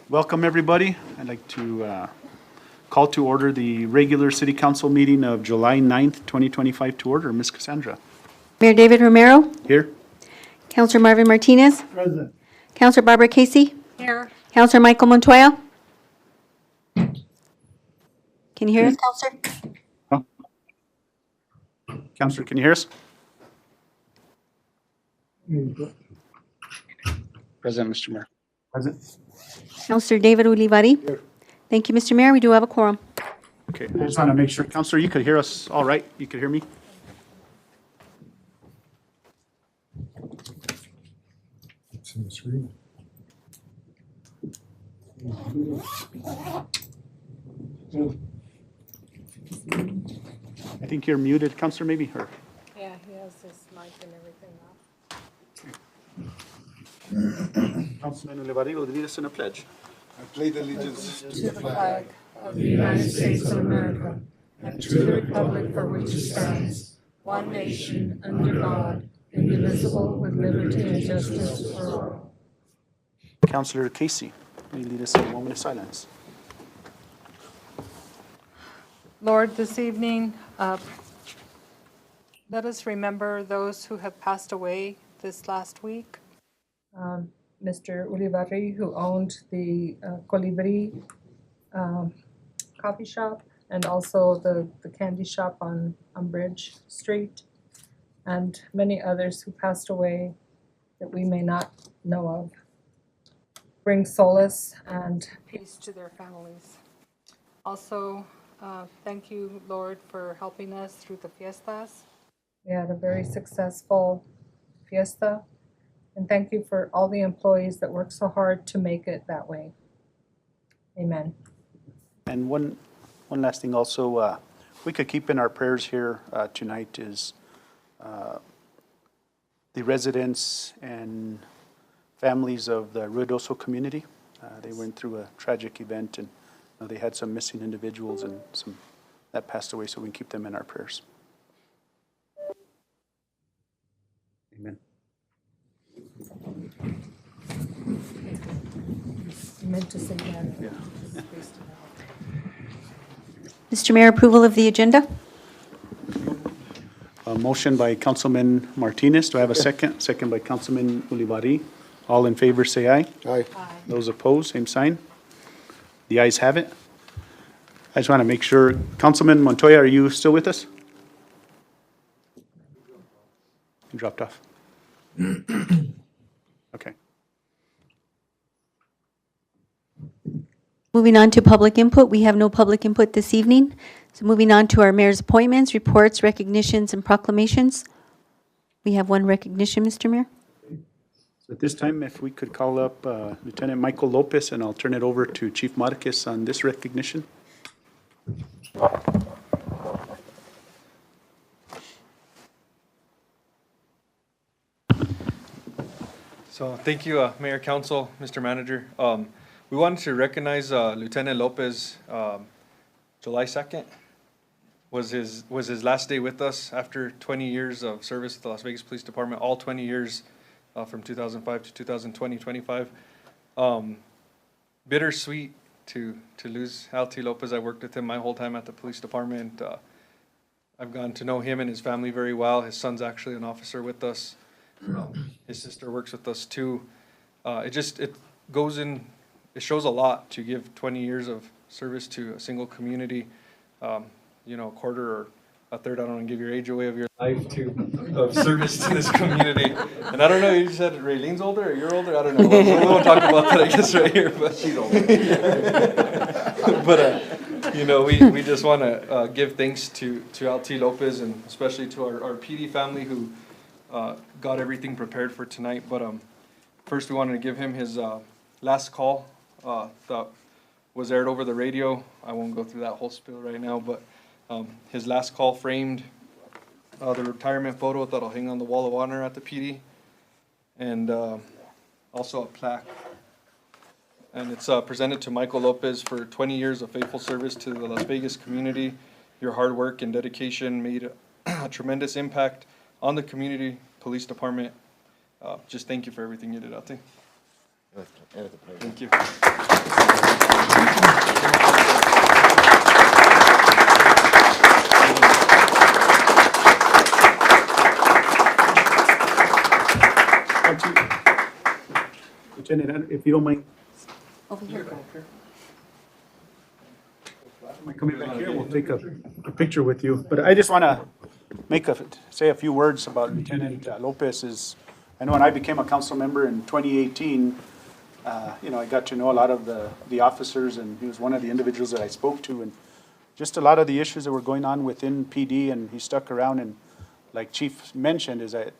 Welcome, everybody. I'd like to call to order the regular city council meeting of July 9th, 2025 to order. Ms. Cassandra. Mayor David Romero, Here. Councilor Marvin Martinez, Present. Councilor Barbara Casey, Here. Councilor Michael Montoya. Can you hear us, Councilor? Councilor, can you hear us? Present, Mr. Mayor. Present. Councilor David Ulivari. Thank you, Mr. Mayor. We do have a quorum. Okay, I just want to make sure, Councilor, you could hear us all right? You could hear me? It's in the screen. I think you're muted, Councilor, maybe, or? Yeah, he has his mic and everything off. Councilman Olivari will lead us in a pledge. I pledge allegiance to To the flag of the United States of America and to the republic for which it stands, one nation, under God, indivisible, with liberty and justice for all. Councilor Casey, will you lead us in a moment of silence? Lord, this evening, let us remember those who have passed away this last week. Mr. Ulivari, who owned the Colibri coffee shop and also the candy shop on Bridge Street, and many others who passed away that we may not know of. Bring solace and peace to their families. Also, thank you, Lord, for helping us through the fiestas. We had a very successful fiesta, and thank you for all the employees that work so hard to make it that way. Amen. And one last thing also, we could keep in our prayers here tonight is the residents and families of the Ruidoso community. They went through a tragic event, and they had some missing individuals and some that passed away, so we can keep them in our prayers. Amen. You meant to say that. Yeah. Mr. Mayor, approval of the agenda? A motion by Councilman Martinez. Do I have a second? Second by Councilman Ulivari. All in favor, say aye. Aye. Those opposed, same sign. The ayes have it. I just want to make sure, Councilman Montoya, are you still with us? You dropped off. Okay. Moving on to public input, we have no public input this evening. So moving on to our mayor's appointments, reports, recognitions, and proclamations. We have one recognition, Mr. Mayor. So at this time, if we could call up Lieutenant Michael Lopez, and I'll turn it over to Chief Marquez on this recognition. So thank you, Mayor, Council, Mr. Manager. We wanted to recognize Lieutenant Lopez. July 2nd was his last day with us after 20 years of service with the Las Vegas Police Department, all 20 years from 2005 to 2020, 25. Bittersweet to lose L.T. Lopez. I worked with him my whole time at the police department. I've gotten to know him and his family very well. His son's actually an officer with us. His sister works with us too. It shows a lot to give 20 years of service to a single community. A quarter or a third, I don't want to give your age away, of your life of service to this community. And I don't know, you said Raylene's older or you're older? I don't know. We won't talk about that, I guess, right here. But she's older. But we just want to give thanks to L.T. Lopez, and especially to our PD family who got everything prepared for tonight. But first we wanted to give him his last call that was aired over the radio. I won't go through that whole spiel right now, but his last call framed the retirement photo that'll hang on the wall of honor at the PD, and also a plaque. And it's presented to Michael Lopez for 20 years of faithful service to the Las Vegas community. Your hard work and dedication made a tremendous impact on the community police department. Just thank you for everything you did out there. Thank you. Lieutenant, if you don't mind, Over here. coming back here, we'll take a picture with you. But I just want to say a few words about Lieutenant Lopez is, I know when I became a council member in 2018, I got to know a lot of the officers, and he was one of the individuals that I spoke to, and just a lot of the issues that were going on within PD, and he stuck around, and like Chief mentioned, is that,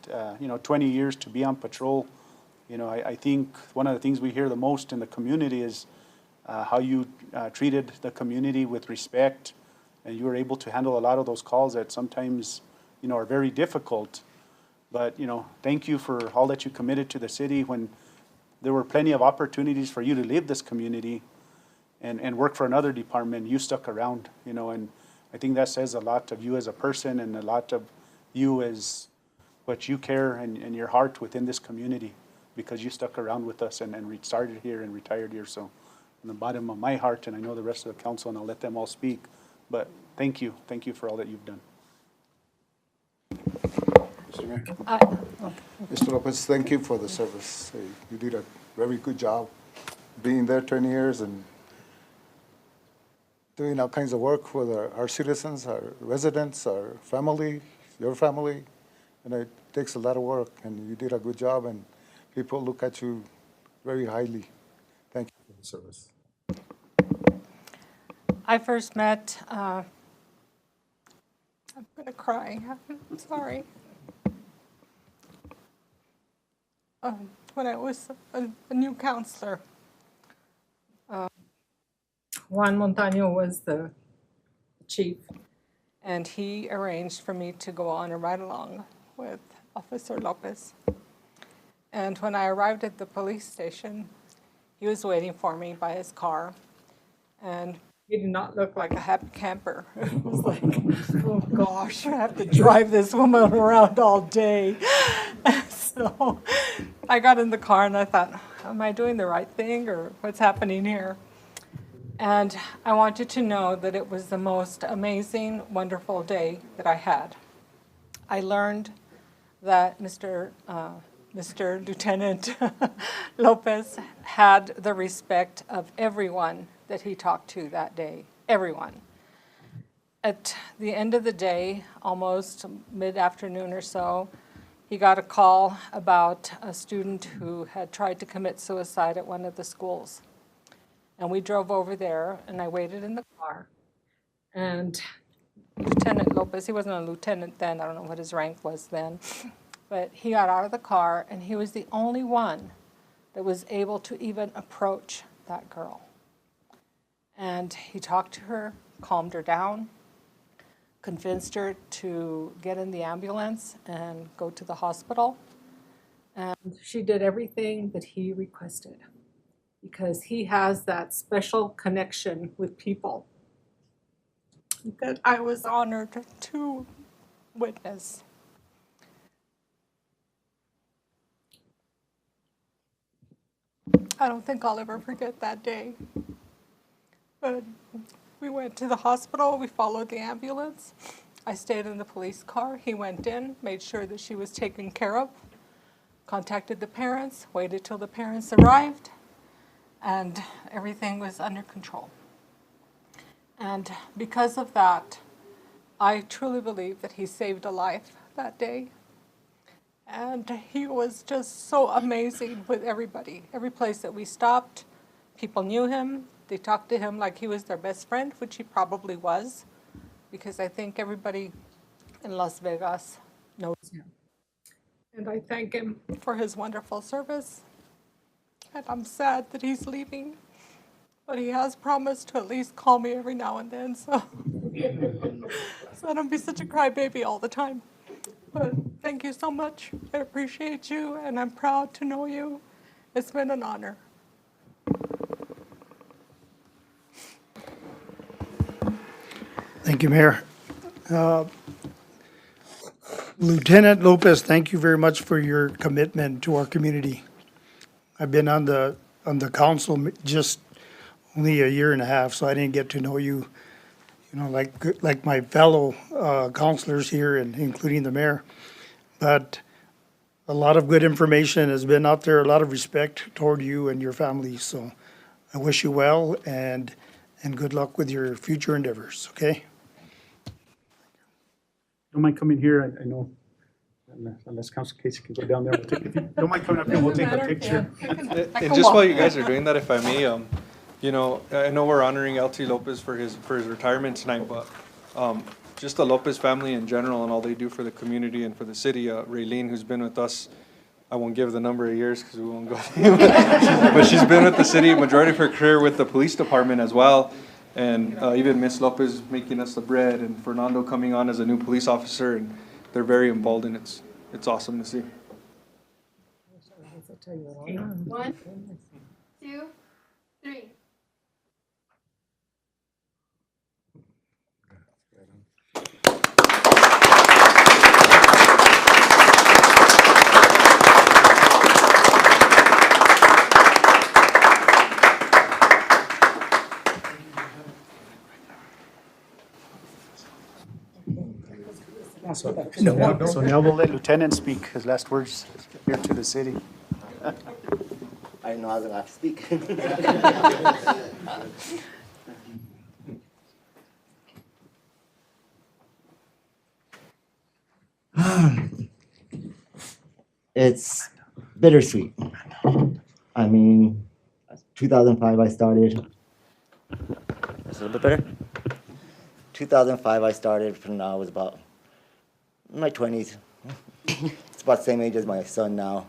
20 years to be on patrol. I think one of the things we hear the most in the community is how you treated the community with respect, and you were able to handle a lot of those calls that sometimes, are very difficult. But, thank you for all that you committed to the city when there were plenty of opportunities for you to leave this community and work for another department. You stuck around, and I think that says a lot of you as a person and a lot of you as what you care and your heart within this community, because you stuck around with us and started here and retired here. So from the bottom of my heart, and I know the rest of the council, and I'll let them all speak, but thank you for all that you've done. Mr. Mayor. Mr. Lopez, thank you for the service. You did a very good job being there 20 years and doing all kinds of work for our citizens, our residents, our family, your family. And it takes a lot of work, and you did a good job, and people look at you very highly. Thank you for the service. I first met, I'm going to cry, I'm sorry. When I was a new counselor. Juan Montaño was the chief, and he arranged for me to go on a ride-along with Officer Lopez. And when I arrived at the police station, he was waiting for me by his car, and he did not look like a happy camper. It was like, oh gosh, I have to drive this woman around all day. So I got in the car and I thought, am I doing the right thing, or what's happening here? And I want you to know that it was the most amazing, wonderful day that I had. I learned that Mr. Lieutenant Lopez had the respect of everyone that he talked to that day, everyone. At the end of the day, almost mid-afternoon or so, he got a call about a student who had tried to commit suicide at one of the schools. And we drove over there, and I waited in the car. And Lieutenant Lopez, he wasn't a lieutenant then, I don't know what his rank was then, but he got out of the car, and he was the only one that was able to even approach that girl. And he talked to her, calmed her down, convinced her to get in the ambulance and go to the hospital. And she did everything that he requested, because he has that special connection with people that I was honored to witness. I don't think I'll ever forget that day. But we went to the hospital, we followed the ambulance. I stayed in the police car. He went in, made sure that she was taken care of, contacted the parents, waited till the parents arrived, and everything was under control. And because of that, I truly believe that he saved a life that day. And he was just so amazing with everybody. Every place that we stopped, people knew him. They talked to him like he was their best friend, which he probably was, because I think everybody in Las Vegas knows him. And I thank him for his wonderful service. And I'm sad that he's leaving, but he has promised to at least call me every now and then, so I don't be such a crybaby all the time. But thank you so much. I appreciate you, and I'm proud to know you. It's been an honor. Thank you, Mayor. Lieutenant Lopez, thank you very much for your commitment to our community. I've been on the on the council just only a year and a half, so I didn't get to know you, like my fellow councilors here, and including the mayor. But a lot of good information has been out there, a lot of respect toward you and your family. So I wish you well and good luck with your future endeavors, okay? Don't mind coming here, I know, unless Council Casey can go down there. If you don't mind coming up here, we'll take a picture. And just while you guys are doing that, if I may, you know, I know we're honoring LT Lopez for his retirement tonight, but just the Lopez family in general and all they do for the community and for the city. Raylene, who's been with us, I won't give the number of years because we won't go, but she's been with the city majority of her career with the police department as well. And even Miss Lopez making us the bread, and Fernando coming on as a new police officer, and they're very involved, and it's awesome to see. 1, 2, 3. So now we'll let Lieutenant speak his last words here to the city. I didn't know I was gonna have to speak. It's bittersweet. I mean, 2005 I started. That's a little bit better. 2005 I started, from now I was about in my 20s. It's about the same age as my son now.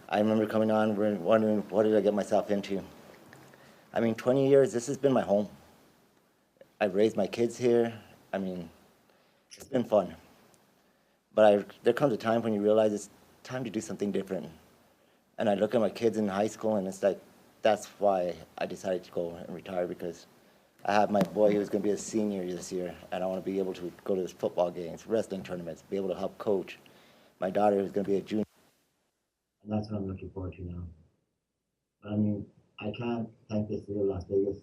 I remember coming on, wondering what did I get myself into. I mean, 20 years, this has been my home. I've raised my kids here. I mean, it's been fun. But there comes a time when you realize it's time to do something different. And I look at my kids in high school, and it's like, that's why I decided to go and retire, because I have my boy who's going to be a senior this year, and I want to be able to go to his football games, wrestling tournaments, be able to help coach. My daughter who's going to be a junior. And that's what I'm looking forward to now. I mean, I can't thank the city of Las Vegas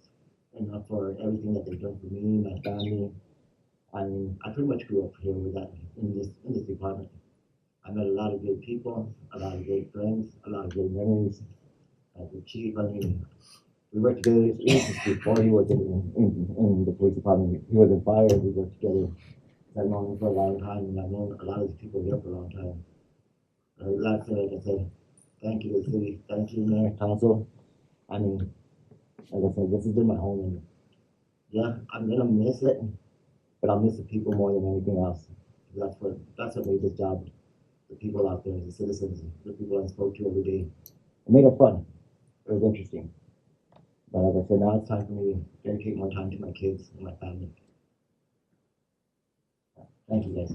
enough for everything that they've done for me, my family. I mean, I pretty much grew up here with that in this department. I met a lot of great people, a lot of great friends, a lot of great memories. As the chief, I mean, we worked together since before he was in the police department. He was in fire. We worked together. I've known him for a long time, and I've known a lot of these people here for a long time. Like I said, thank you to the city, thank you, Mayor, Council. I mean, like I said, this has been my home, and yeah, I'm gonna miss it, but I'll miss the people more than anything else. That's what made this job. The people out there, the citizens, the people I spoke to every day. It made it fun. It was interesting. But like I said, now it's time for me to dedicate more time to my kids and my family. Thank you, guys.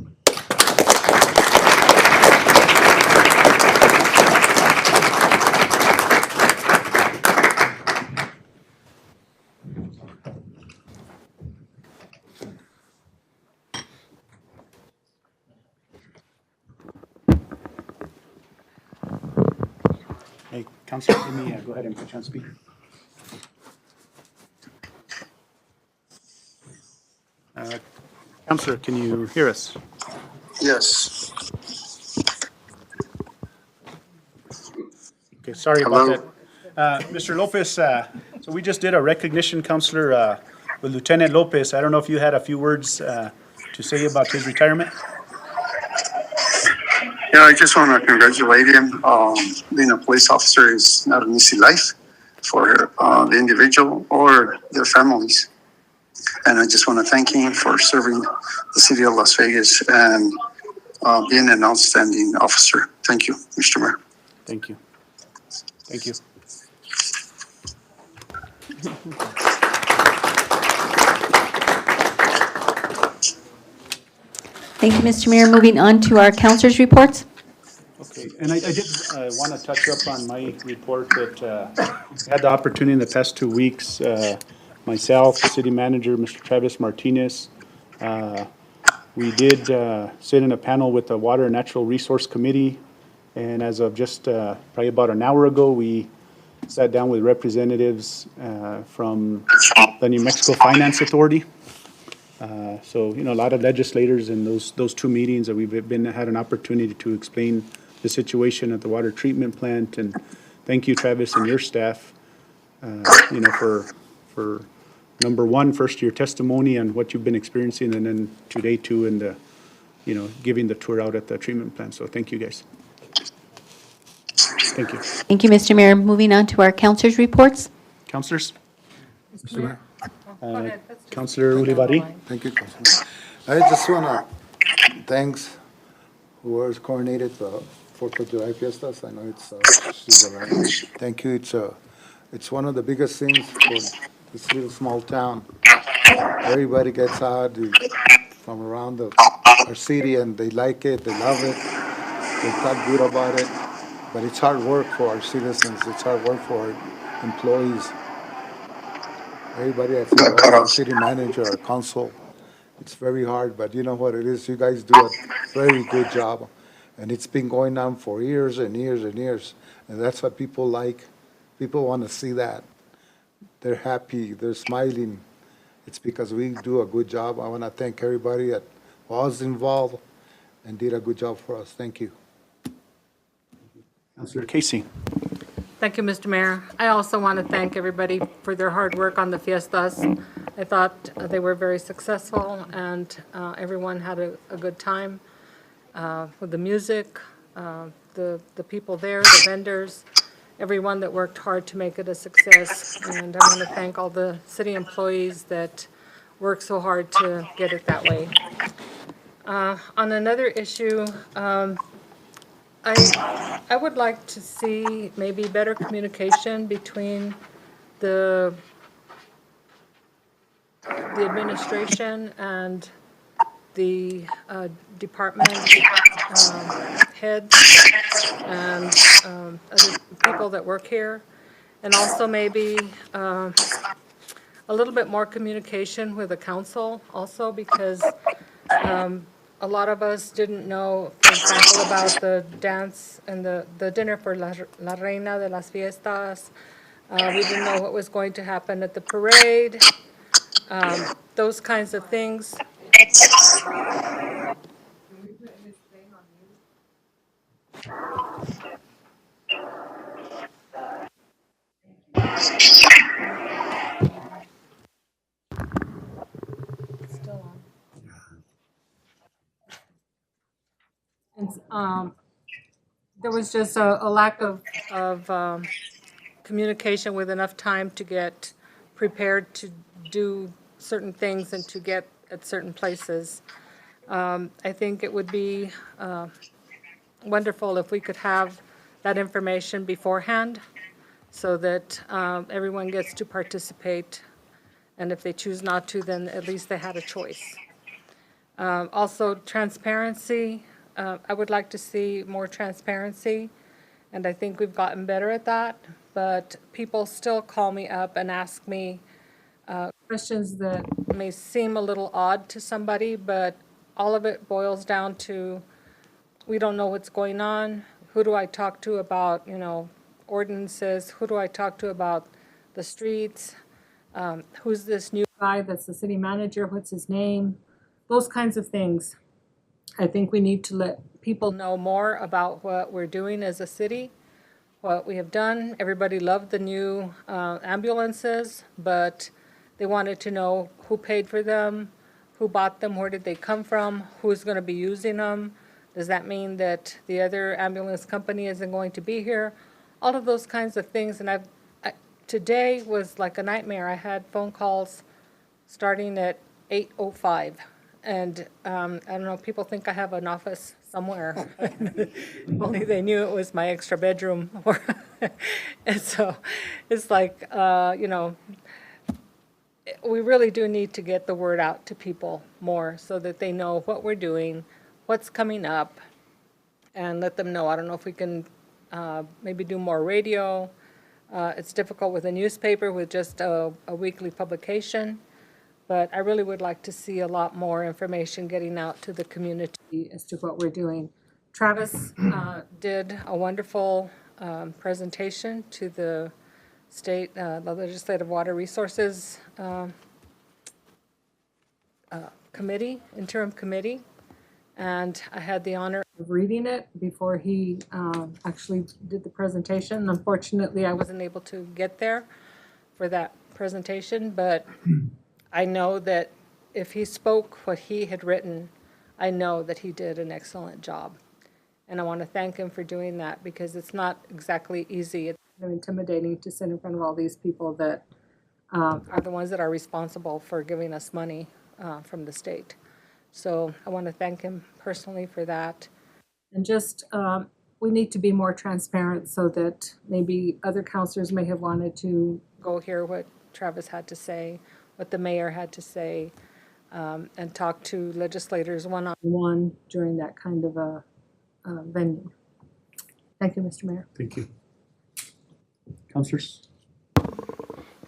Hey, Councilor, let me go ahead and put you on speaker. Councilor, can you hear us? Yes. Okay, sorry about that. Mr. Lopez, so we just did a recognition, Councilor, with Lieutenant Lopez. I don't know if you had a few words to say about his retirement? Yeah, I just want to congratulate him. Being a police officer is not an easy life for the individual or their families. And I just want to thank him for serving the city of Las Vegas and being an outstanding officer. Thank you, Mr. Mayor. Thank you. Thank you. Thank you, Mr. Mayor. Moving on to our councilors' reports. Okay, and I did want to touch up on my report that I had the opportunity in the past 2 weeks, myself, the city manager, Mr. Travis Martinez, we did sit in a panel with the Water and Natural Resource Committee, and as of just probably about an hour ago, we sat down with representatives from the New Mexico Finance Authority. So, a lot of legislators in those two meetings that we've had an opportunity to explain the situation at the water treatment plant. And thank you, Travis, and your staff, for number one, first, your testimony on what you've been experiencing, and then today too, and giving the tour out at the treatment plant. So thank you, guys. Thank you. Thank you, Mr. Mayor. Moving on to our councilors' reports. Counselors? Mr. Mayor. Go ahead. Let's just Counselor go down the Ulibarri? line. Thank you, Councilman. I just want to thanks whoever's coordinated the Fourth of July fiestas. I know it's Switzerland. Thank you. It's one of the biggest things for this little small town. Everybody gets out from around our city, and they like it, they love it, they talk good about it. But it's hard work for our citizens. It's hard work for our employees. Everybody that's involved, our city manager, our council, it's very hard, but you know what it is? You guys do a very good job. And it's been going on for years and years and years. And that's what people like. People want to see that. They're happy, they're smiling. It's because we do a good job. I want to thank everybody that was involved and did a good job for us. Thank you. Counselor Casey? Thank you, Mr. Mayor. I also want to thank everybody for their hard work on the fiestas. I thought they were very successful, and everyone had a good time with the music, the people there, the vendors, everyone that worked hard to make it a success. And I want to thank all the city employees that worked so hard to get it that way. On another issue, I would like to see maybe better communication between the administration and the department heads and other people that work here. And also maybe a little bit more communication with the council also, because a lot of us didn't know, for example, about the dance and the dinner for La Reina de las Fiestas. We didn't know what was going to happen at the parade, those kinds of things. Still on. And there was just a lack of communication with enough time to get prepared to do certain things and to get at certain places. I think it would be wonderful if we could have that information beforehand so that everyone gets to participate. And if they choose not to, then at least they had a choice. Also, transparency. I would like to see more transparency, and I think we've gotten better at that. But people still call me up and ask me questions that may seem a little odd to somebody, but all of it boils down to we don't know what's going on. Who do I talk to about, ordinances? Who do I talk to about the streets? Who's this new guy that's the city manager? What's his name? Those kinds of things. I think we need to let people know more about what we're doing as a city, what we have done. Everybody loved the new ambulances, but they wanted to know who paid for them, who bought them, where did they come from, who's going to be using them. Does that mean that the other ambulance company isn't going to be here? All of those kinds of things. And today was like a nightmare. I had phone calls starting at 8:05. And I don't know, people think I have an office somewhere. If only they knew it was my extra bedroom. And so it's like, we really do need to get the word out to people more so that they know what we're doing, what's coming up, and let them know. I don't know if we can maybe do more radio. It's difficult with a newspaper with just a weekly publication. But I really would like to see a lot more information getting out to the community as to what we're doing. Travis did a wonderful presentation to the state, the Legislative Water Resources Committee, interim committee. And I had the honor of reading it before he actually did the presentation. Unfortunately, I wasn't able to get there for that presentation, but I know that if he spoke what he had written, I know that he did an excellent job. And I want to thank him for doing that because it's not exactly easy. It's kind of intimidating to sit in front of all these people that are the ones that are responsible for giving us money from the state. So I want to thank him personally for that. And just, we need to be more transparent so that maybe other counselors may have wanted to go hear what Travis had to say, what the mayor had to say, and talk to legislators one-on-one during that kind of a venue. Thank you, Mr. Mayor. Thank you. Councilors?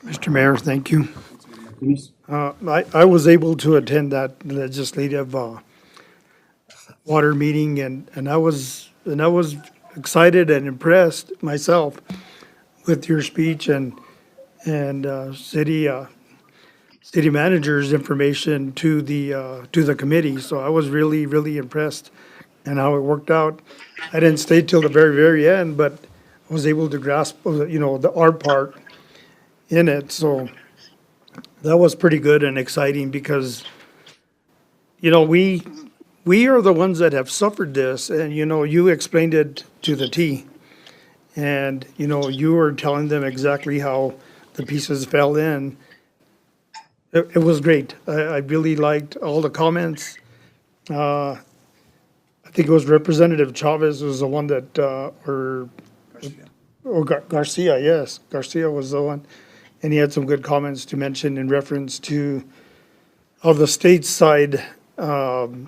Mr. Mayor, thank you. Martinez? I was able to attend that legislative water meeting, and I was excited and impressed myself with your speech and city manager's information to the committee. So I was really, really impressed and how it worked out. I didn't stay till the very, very end, but I was able to grasp, the art part in it. So that was pretty good and exciting because, we are the ones that have suffered this, and, you explained it to the T. And, you were telling them exactly how the pieces fell in. It was great. I really liked all the comments. I think it was Representative Chavez was the one that, Garcia, yes, Garcia was the one. And he had some good comments to mention in reference to how the state side does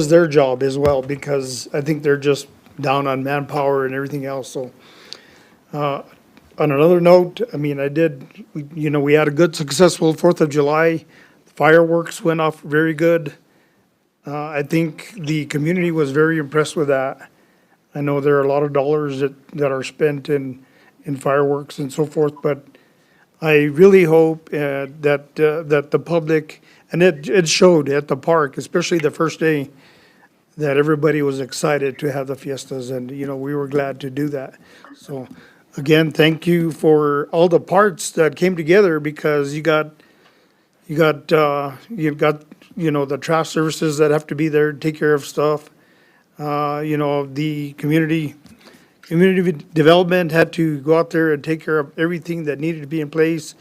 their job as well, because I think they're just down on manpower and everything else. So on another note, we had a good, successful 4th of July. Fireworks went off very good. I think the community was very impressed with that. I know there are a lot of dollars that are spent in fireworks and so forth, but I really hope that the public, and it showed at the park, especially the first day, that everybody was excited to have the fiestas, and, we were glad to do that. So, again, thank you for all the parts that came together, because you've got the trash services that have to be there to take care of stuff. The community development had to go out there and take care of everything that needed to be in place.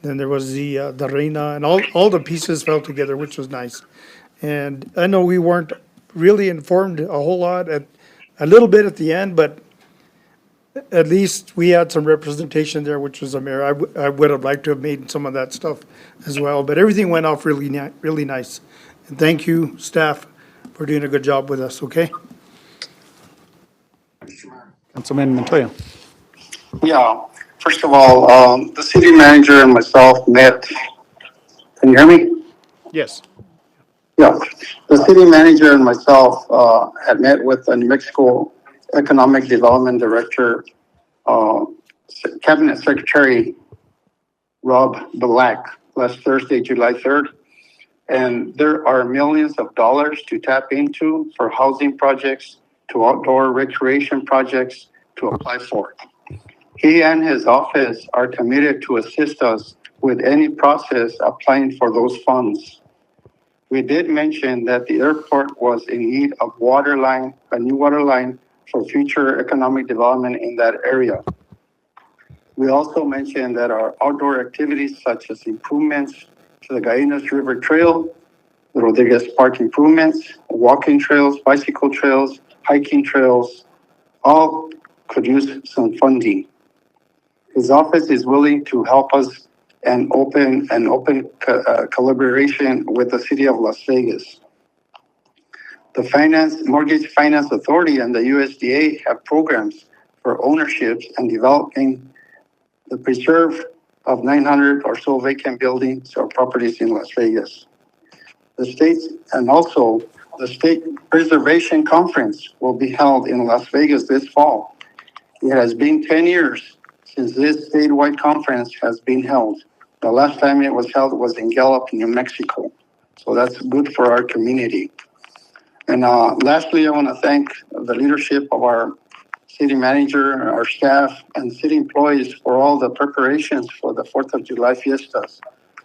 Then there was the Reina, and all the pieces fell together, which was nice. And I know we weren't really informed a whole lot a little bit at the end, but at least we had some representation there, which was a mayor. I would have liked to have made some of that stuff as well, but everything went off really nice. And thank you, staff, for doing a good job with us, okay? Councilman Montoya? Yeah, first of all, the city manager and myself met, can you hear me? Yes. Yeah, the city manager and myself had met with the New Mexico Economic Development Director, Cabinet Secretary Rob Black, last Thursday, July 3rd. And there are millions of dollars to tap into for housing projects, to outdoor recreation projects to apply for. He and his office are committed to assist us with any process applying for those funds. We did mention that the airport was in need of a new water line for future economic development in that area. We also mentioned that our outdoor activities, such as improvements to the Gallinas River Trail, the Rodriguez Park improvements, walking trails, bicycle trails, hiking trails, all could use some funding. His office is willing to help us and open collaboration with the city of Las Vegas. The Mortgage Finance Authority and the USDA have programs for ownerships and developing the preserve of 900 or so vacant buildings or properties in Las Vegas. The State Preservation Conference will be held in Las Vegas this fall. It has been 10 years since this statewide conference has been held. The last time it was held was in Gallup, New Mexico. So that's good for our community. And lastly, I want to thank the leadership of our city manager, our staff, and city employees for all the preparations for the 4th of July fiestas.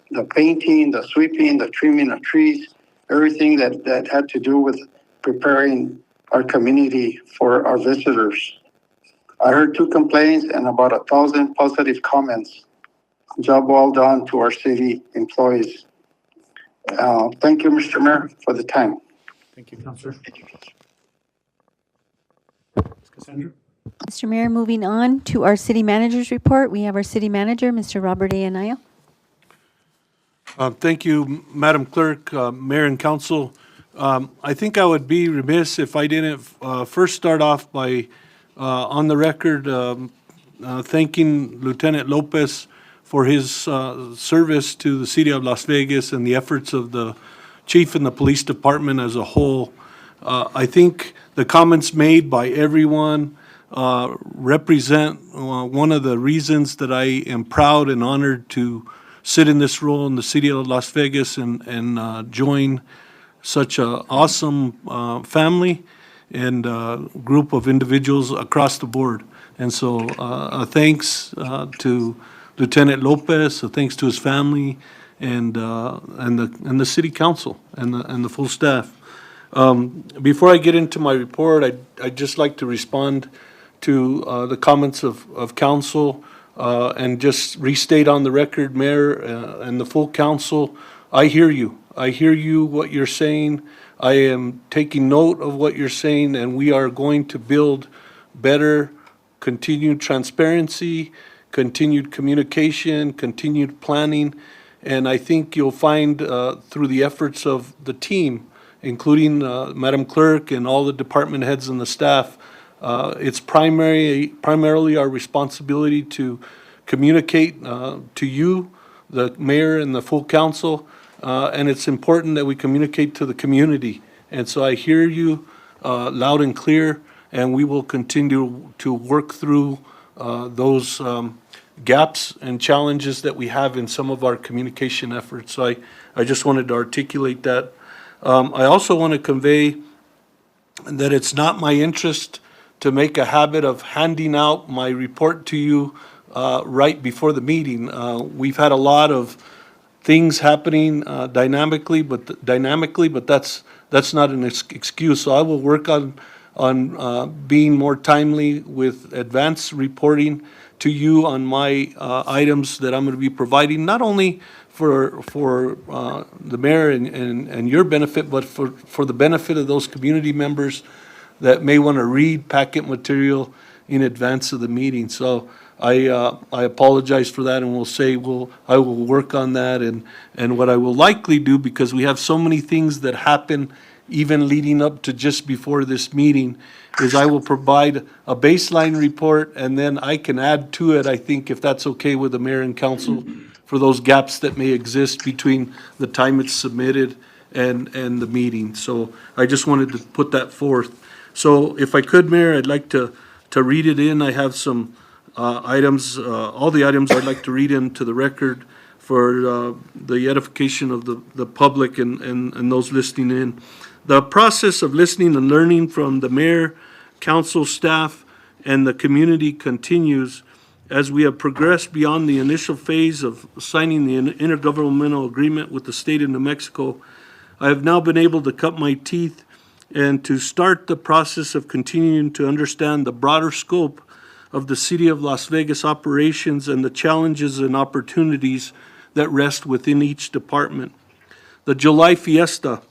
The painting, the sweeping, the trimming of trees, everything that had to do with preparing our community for our visitors. I heard 2 complaints and about 1,000 positive comments. Job well done to our city employees. Thank you, Mr. Mayor, for the time. Thank you, Counselor. Cassandra? Mr. Mayor, moving on to our city manager's report. We have our city manager, Mr. Robert A. Anaya. Thank you, Madam Clerk, Mayor and Council. I think I would be remiss if I didn't first start off by, on the record, thanking Lieutenant Lopez for his service to the city of Las Vegas and the efforts of the chief and the police department as a whole. I think the comments made by everyone represent one of the reasons that I am proud and honored to sit in this role in the city of Las Vegas and join such an awesome family and group of individuals across the board. And so thanks to Lieutenant Lopez, thanks to his family and the city council and the full staff. Before I get into my report, I'd just like to respond to the comments of council and just restate on the record, Mayor and the full council, I hear you. I hear you, what you're saying. I am taking note of what you're saying, and we are going to build better continued transparency, continued communication, continued planning. And I think you'll find through the efforts of the team, including Madam Clerk and all the department heads and the staff, it's primarily our responsibility to communicate to you, the mayor and the full council, and it's important that we communicate to the community. And so I hear you loud and clear, and we will continue to work through those gaps and challenges that we have in some of our communication efforts. So I just wanted to articulate that. I also want to convey that it's not my interest to make a habit of handing out my report to you right before the meeting. We've had a lot of things happening dynamically, but that's not an excuse. So I will work on being more timely with advanced reporting to you on my items that I'm going to be providing, not only for the mayor and your benefit, but for the benefit of those community members that may want to read packet material in advance of the meeting. So I apologize for that, and I will work on that. And what I will likely do, because we have so many things that happen even leading up to just before this meeting, is I will provide a baseline report, and then I can add to it, I think, if that's okay with the mayor and council, for those gaps that may exist between the time it's submitted and the meeting. So I just wanted to put that forth. So if I could, Mayor, I'd like to read it in. I have some items, all the items I'd like to read into the record for the edification of the public and those listening in. The process of listening and learning from the mayor, council, staff, and the community continues as we have progressed beyond the initial phase of signing the intergovernmental agreement with the state of New Mexico. I have now been able to cut my teeth and to start the process of continuing to understand the broader scope of the City of Las Vegas operations and the challenges and opportunities that rest within each department. The July Fiesta.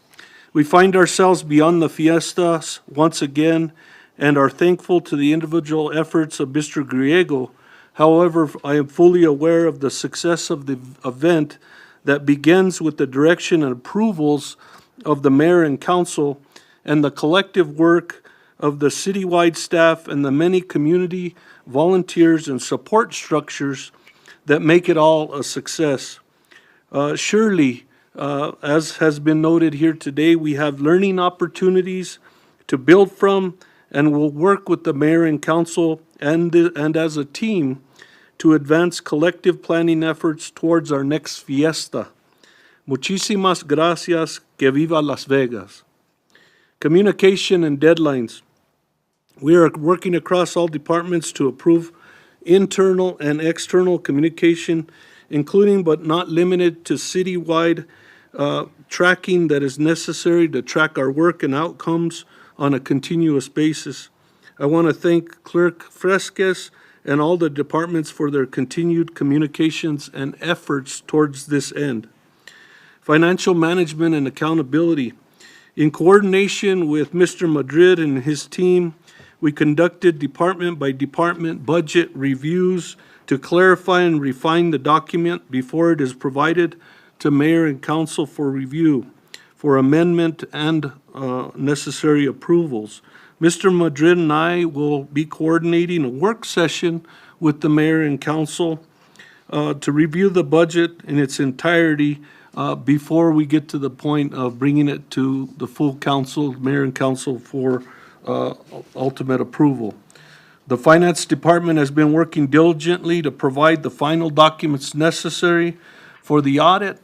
We find ourselves beyond the fiestas once again and are thankful to the individual efforts of Mr. Griego. However, I am fully aware of the success of the event that begins with the direction and approvals of the mayor and council and the collective work of the citywide staff and the many community volunteers and support structures that make it all a success. Surely, as has been noted here today, we have learning opportunities to build from, and will work with the mayor and council and as a team to advance collective planning efforts towards our next fiesta. Muchísimas gracias. Que viva Las Vegas. Communication and deadlines. We are working across all departments to approve internal and external communication, including but not limited to citywide tracking that is necessary to track our work and outcomes on a continuous basis. I want to thank Clerk Fresquez and all the departments for their continued communications and efforts towards this end. Financial management and accountability. In coordination with Mr. Madrid and his team, we conducted department by department budget reviews to clarify and refine the document before it is provided to mayor and council for review, for amendment and necessary approvals. Mr. Madrid and I will be coordinating a work session with the mayor and council to review the budget in its entirety before we get to the point of bringing it to the full council, mayor and council, for ultimate approval. The finance department has been working diligently to provide the final documents necessary for the audit,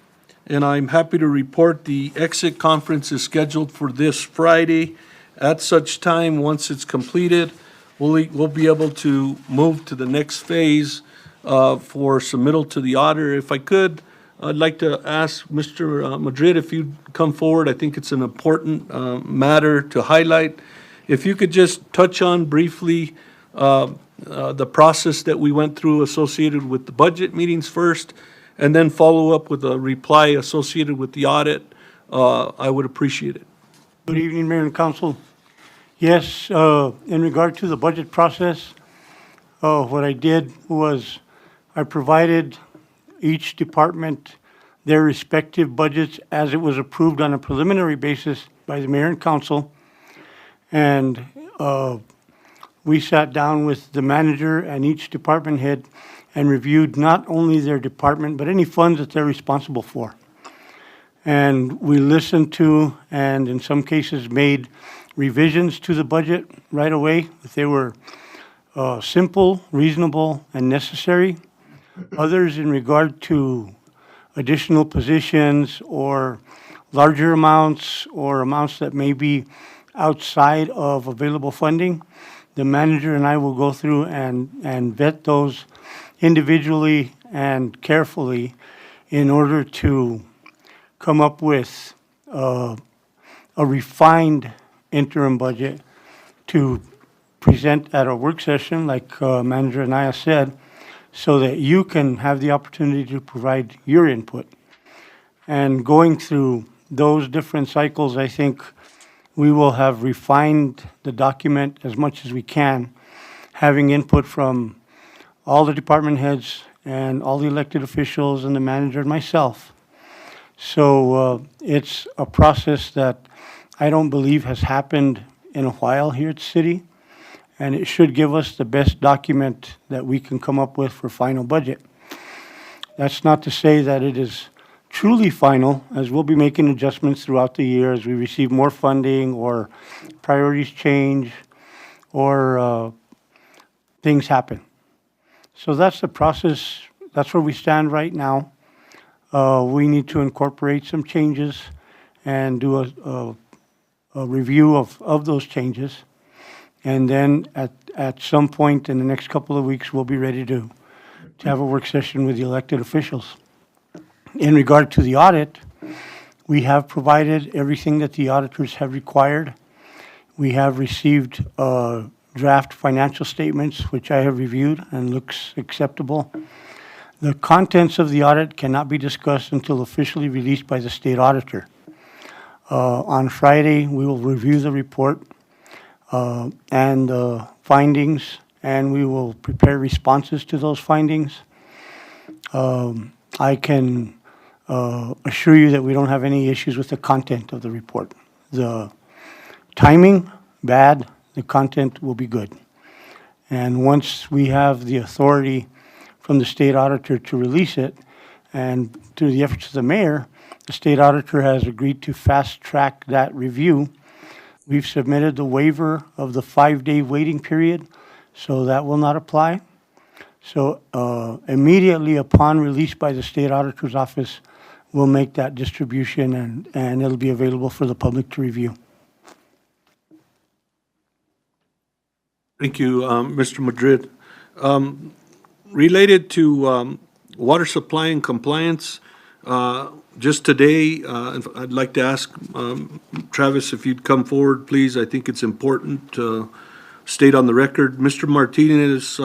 and I'm happy to report the exit conference is scheduled for this Friday. At such time, once it's completed, we'll be able to move to the next phase for submittal to the auditor. If I could, I'd like to ask Mr. Madrid if you'd come forward. I think it's an important matter to highlight. If you could just touch on briefly the process that we went through associated with the budget meetings first, and then follow up with a reply associated with the audit, I would appreciate it. Good evening, Mayor and Council. Yes, in regard to the budget process, what I did was I provided each department their respective budgets as it was approved on a preliminary basis by the mayor and council. And we sat down with the manager and each department head and reviewed not only their department, but any funds that they're responsible for. And we listened to, and in some cases made revisions to the budget right away, if they were simple, reasonable, and necessary. Others in regard to additional positions or larger amounts or amounts that may be outside of available funding, the manager and I will go through and vet those individually and carefully in order to come up with a refined interim budget to present at our work session, like Manager Anaya said, so that you can have the opportunity to provide your input. And going through those different cycles, I think we will have refined the document as much as we can, having input from all the department heads and all the elected officials and the manager and myself. So it's a process that I don't believe has happened in a while here at the city, and it should give us the best document that we can come up with for final budget. That's not to say that it is truly final, as we'll be making adjustments throughout the year as we receive more funding or priorities change or things happen. So that's the process. That's where we stand right now. We need to incorporate some changes and do a review of those changes. And then at some point in the next couple of weeks, we'll be ready to have a work session with the elected officials. In regard to the audit, we have provided everything that the auditors have required. We have received draft financial statements, which I have reviewed and looks acceptable. The contents of the audit cannot be discussed until officially released by the state auditor. On Friday, we will review the report and the findings, and we will prepare responses to those findings. I can assure you that we don't have any issues with the content of the report. The timing, bad. The content will be good. And once we have the authority from the state auditor to release it, and through the efforts of the mayor, the state auditor has agreed to fast track that review. We've submitted the waiver of the 5-day waiting period, so that will not apply. So immediately upon release by the state auditor's office, we'll make that distribution and it'll be available for the public to review. Thank you, Mr. Madrid. Related to water supply and compliance, just today, I'd like to ask Travis if you'd come forward, please. I think it's important to state on the record. Mr. Martinez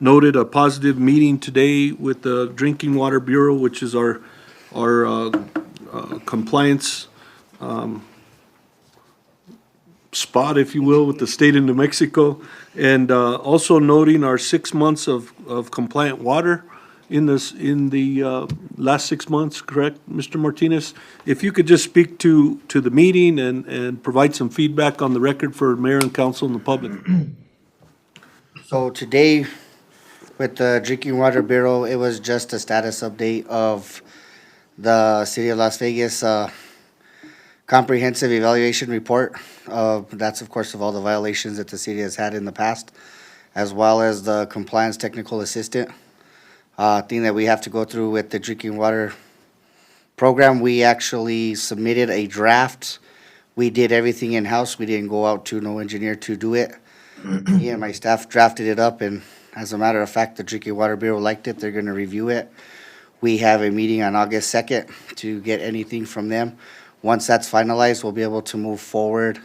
noted a positive meeting today with the Drinking Water Bureau, which is our compliance spot, if you will, with the state of New Mexico, and also noting our 6 months of compliant water in the last 6 months, correct, Mr. Martinez? If you could just speak to the meeting and provide some feedback on the record for mayor and council and the public. So today, with the Drinking Water Bureau, it was just a status update of the City of Las Vegas comprehensive evaluation report. That's, of course, of all the violations that the city has had in the past, as well as the compliance technical assistant thing that we have to go through with the drinking water program. We actually submitted a draft. We did everything in-house. We didn't go out to no engineer to do it. Me and my staff drafted it up, and as a matter of fact, the Drinking Water Bureau liked it. They're gonna review it. We have a meeting on August 2nd to get anything from them. Once that's finalized, we'll be able to move forward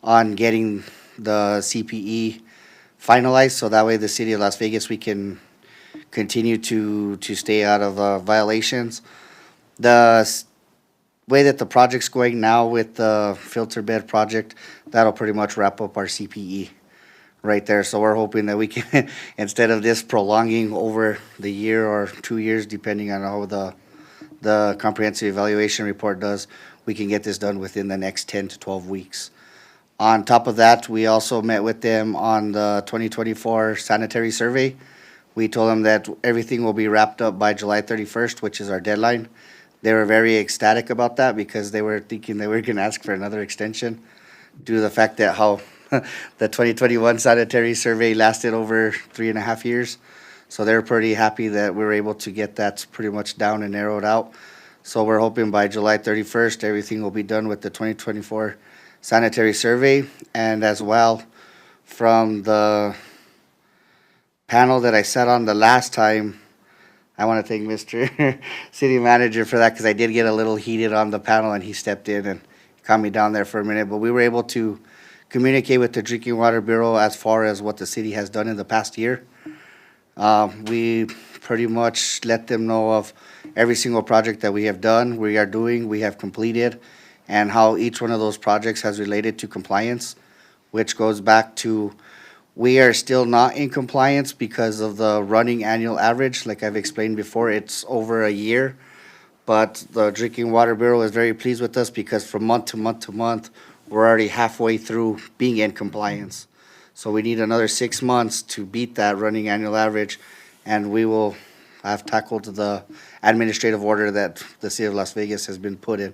on getting the CPE finalized, so that way the city of Las Vegas, we can continue to stay out of violations. The way that the project's going now with the filter bed project, that'll pretty much wrap up our CPE right there. So we're hoping that we can, instead of this prolonging over the year or 2 years, depending on how the comprehensive evaluation report does, we can get this done within the next 10 to 12 weeks. On top of that, we also met with them on the 2024 sanitary survey. We told them that everything will be wrapped up by July 31st, which is our deadline. They were very ecstatic about that because they were thinking they were going to ask for another extension due to the fact that how the 2021 sanitary survey lasted over 3.5 years. So they're pretty happy that we were able to get that pretty much down and narrowed out. So we're hoping by July 31st, everything will be done with the 2024 sanitary survey. And as well, from the panel that I sat on the last time, I want to thank Mr. City Manager for that, because I did get a little heated on the panel and he stepped in and calmed me down there for a minute. But we were able to communicate with the Drinking Water Bureau as far as what the city has done in the past year. We pretty much let them know of every single project that we have done, we are doing, we have completed, and how each one of those projects has related to compliance, which goes back to we are still not in compliance because of the running annual average. Like I've explained before, it's over a year. But the Drinking Water Bureau is very pleased with us because from month to month to month, we're already halfway through being in compliance. So we need another 6 months to beat that running annual average, and we will have tackled the administrative order that the city of Las Vegas has been put in.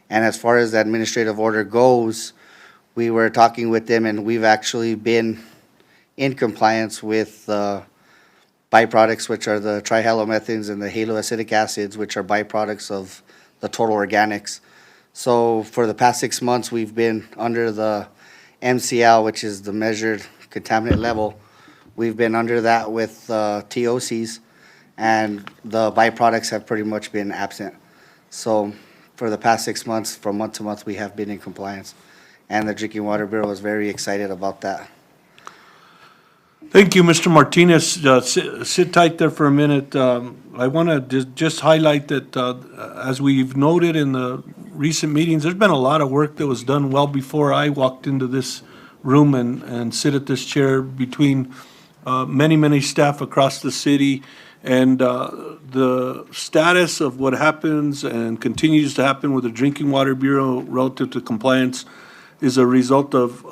And as far as the administrative order goes, we were talking with them, and we've actually been in compliance with the byproducts, which are the trihalomethanes and the haloacetic acids, which are byproducts of the total organics. So for the past 6 months, we've been under the MCL, which is the measured contaminant level. We've been under that with TOCs, and the byproducts have pretty much been absent. So for the past 6 months, from month to month, we have been in compliance. And the Drinking Water Bureau is very excited about that. Thank you, Mr. Martinez. Sit tight there for a minute. I want to just highlight that, as we've noted in the recent meetings, there's been a lot of work that was done well before I walked into this room and sit at this chair between many staff across the city. And the status of what happens and continues to happen with the Drinking Water Bureau relative to compliance is a result of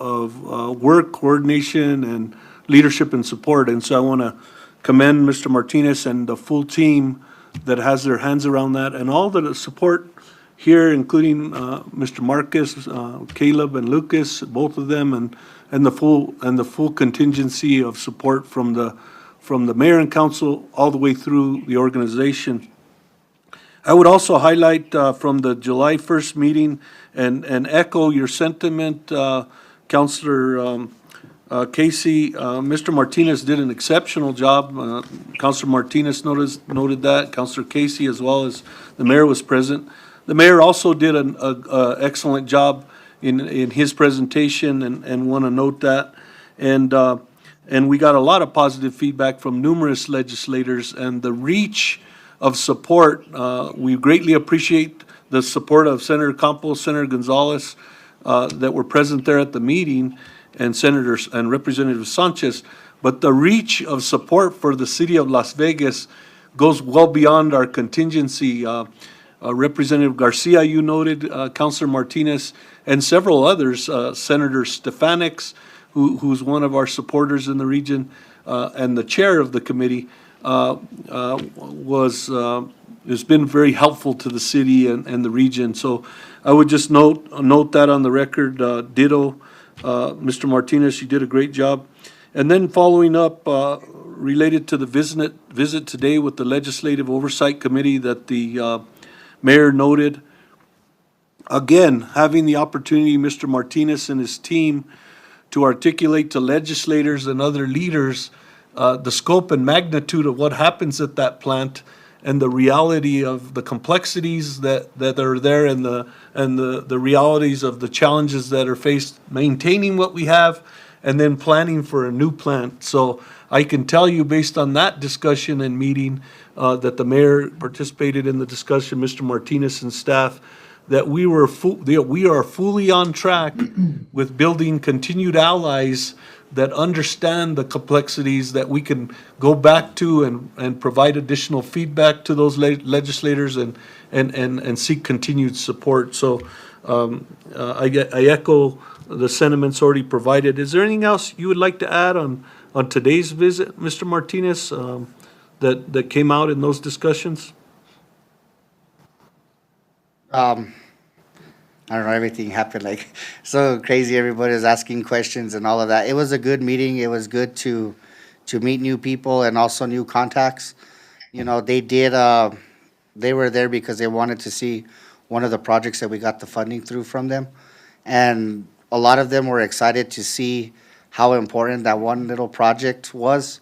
work, coordination, and leadership and support. And so I want to commend Mr. Martinez and the full team that has their hands around that, and all the support here, including Mr. Marcus, Caleb, and Lucas, both of them, and the full contingency of support from from the mayor and council all the way through the organization. I would also highlight from the July 1st meeting and echo your sentiment, Councilor Casey. Mr. Martinez did an exceptional job. Councilor Martinez noted that, Councilor Casey, as well as the mayor was present. The mayor also did an excellent job in his presentation and want to note that. And we got a lot of positive feedback from numerous legislators and the reach of support. We greatly appreciate the support of Senator Campos, Senator Gonzalez, that were present there at the meeting, and Senators and Representative Sanchez. But the reach of support for the city of Las Vegas goes well beyond our contingency. Representative Garcia, you noted, Councilor Martinez, and several others, Senator Stefanix, who's one of our supporters in the region, and the chair of the committee, has been very helpful to the city and the region. So I would just note that on the record. Ditto, Mr. Martinez, you did a great job. And then following up, related to the visit today with the Legislative Oversight Committee that the mayor noted. Again, having the opportunity, Mr. Martinez and his team, to articulate to legislators and other leaders the scope and magnitude of what happens at that plant and the reality of the complexities that are there and the realities of the challenges that are faced maintaining what we have and then planning for a new plant. So I can tell you, based on that discussion and meeting, that the mayor participated in the discussion, Mr. Martinez and staff, that we are fully on track with building continued allies that understand the complexities, that we can go back to and provide additional feedback to those legislators and seek continued support. So I echo the sentiments already provided. Is there anything else you would like to add on today's visit, Mr. Martinez, that came out in those discussions? I don't know, everything happened like so crazy. Everybody was asking questions and all of that. It was a good meeting. It was good to meet new people and also new contacts. You know, they were there because they wanted to see one of the projects that we got the funding through from them. And a lot of them were excited to see how important that one little project was.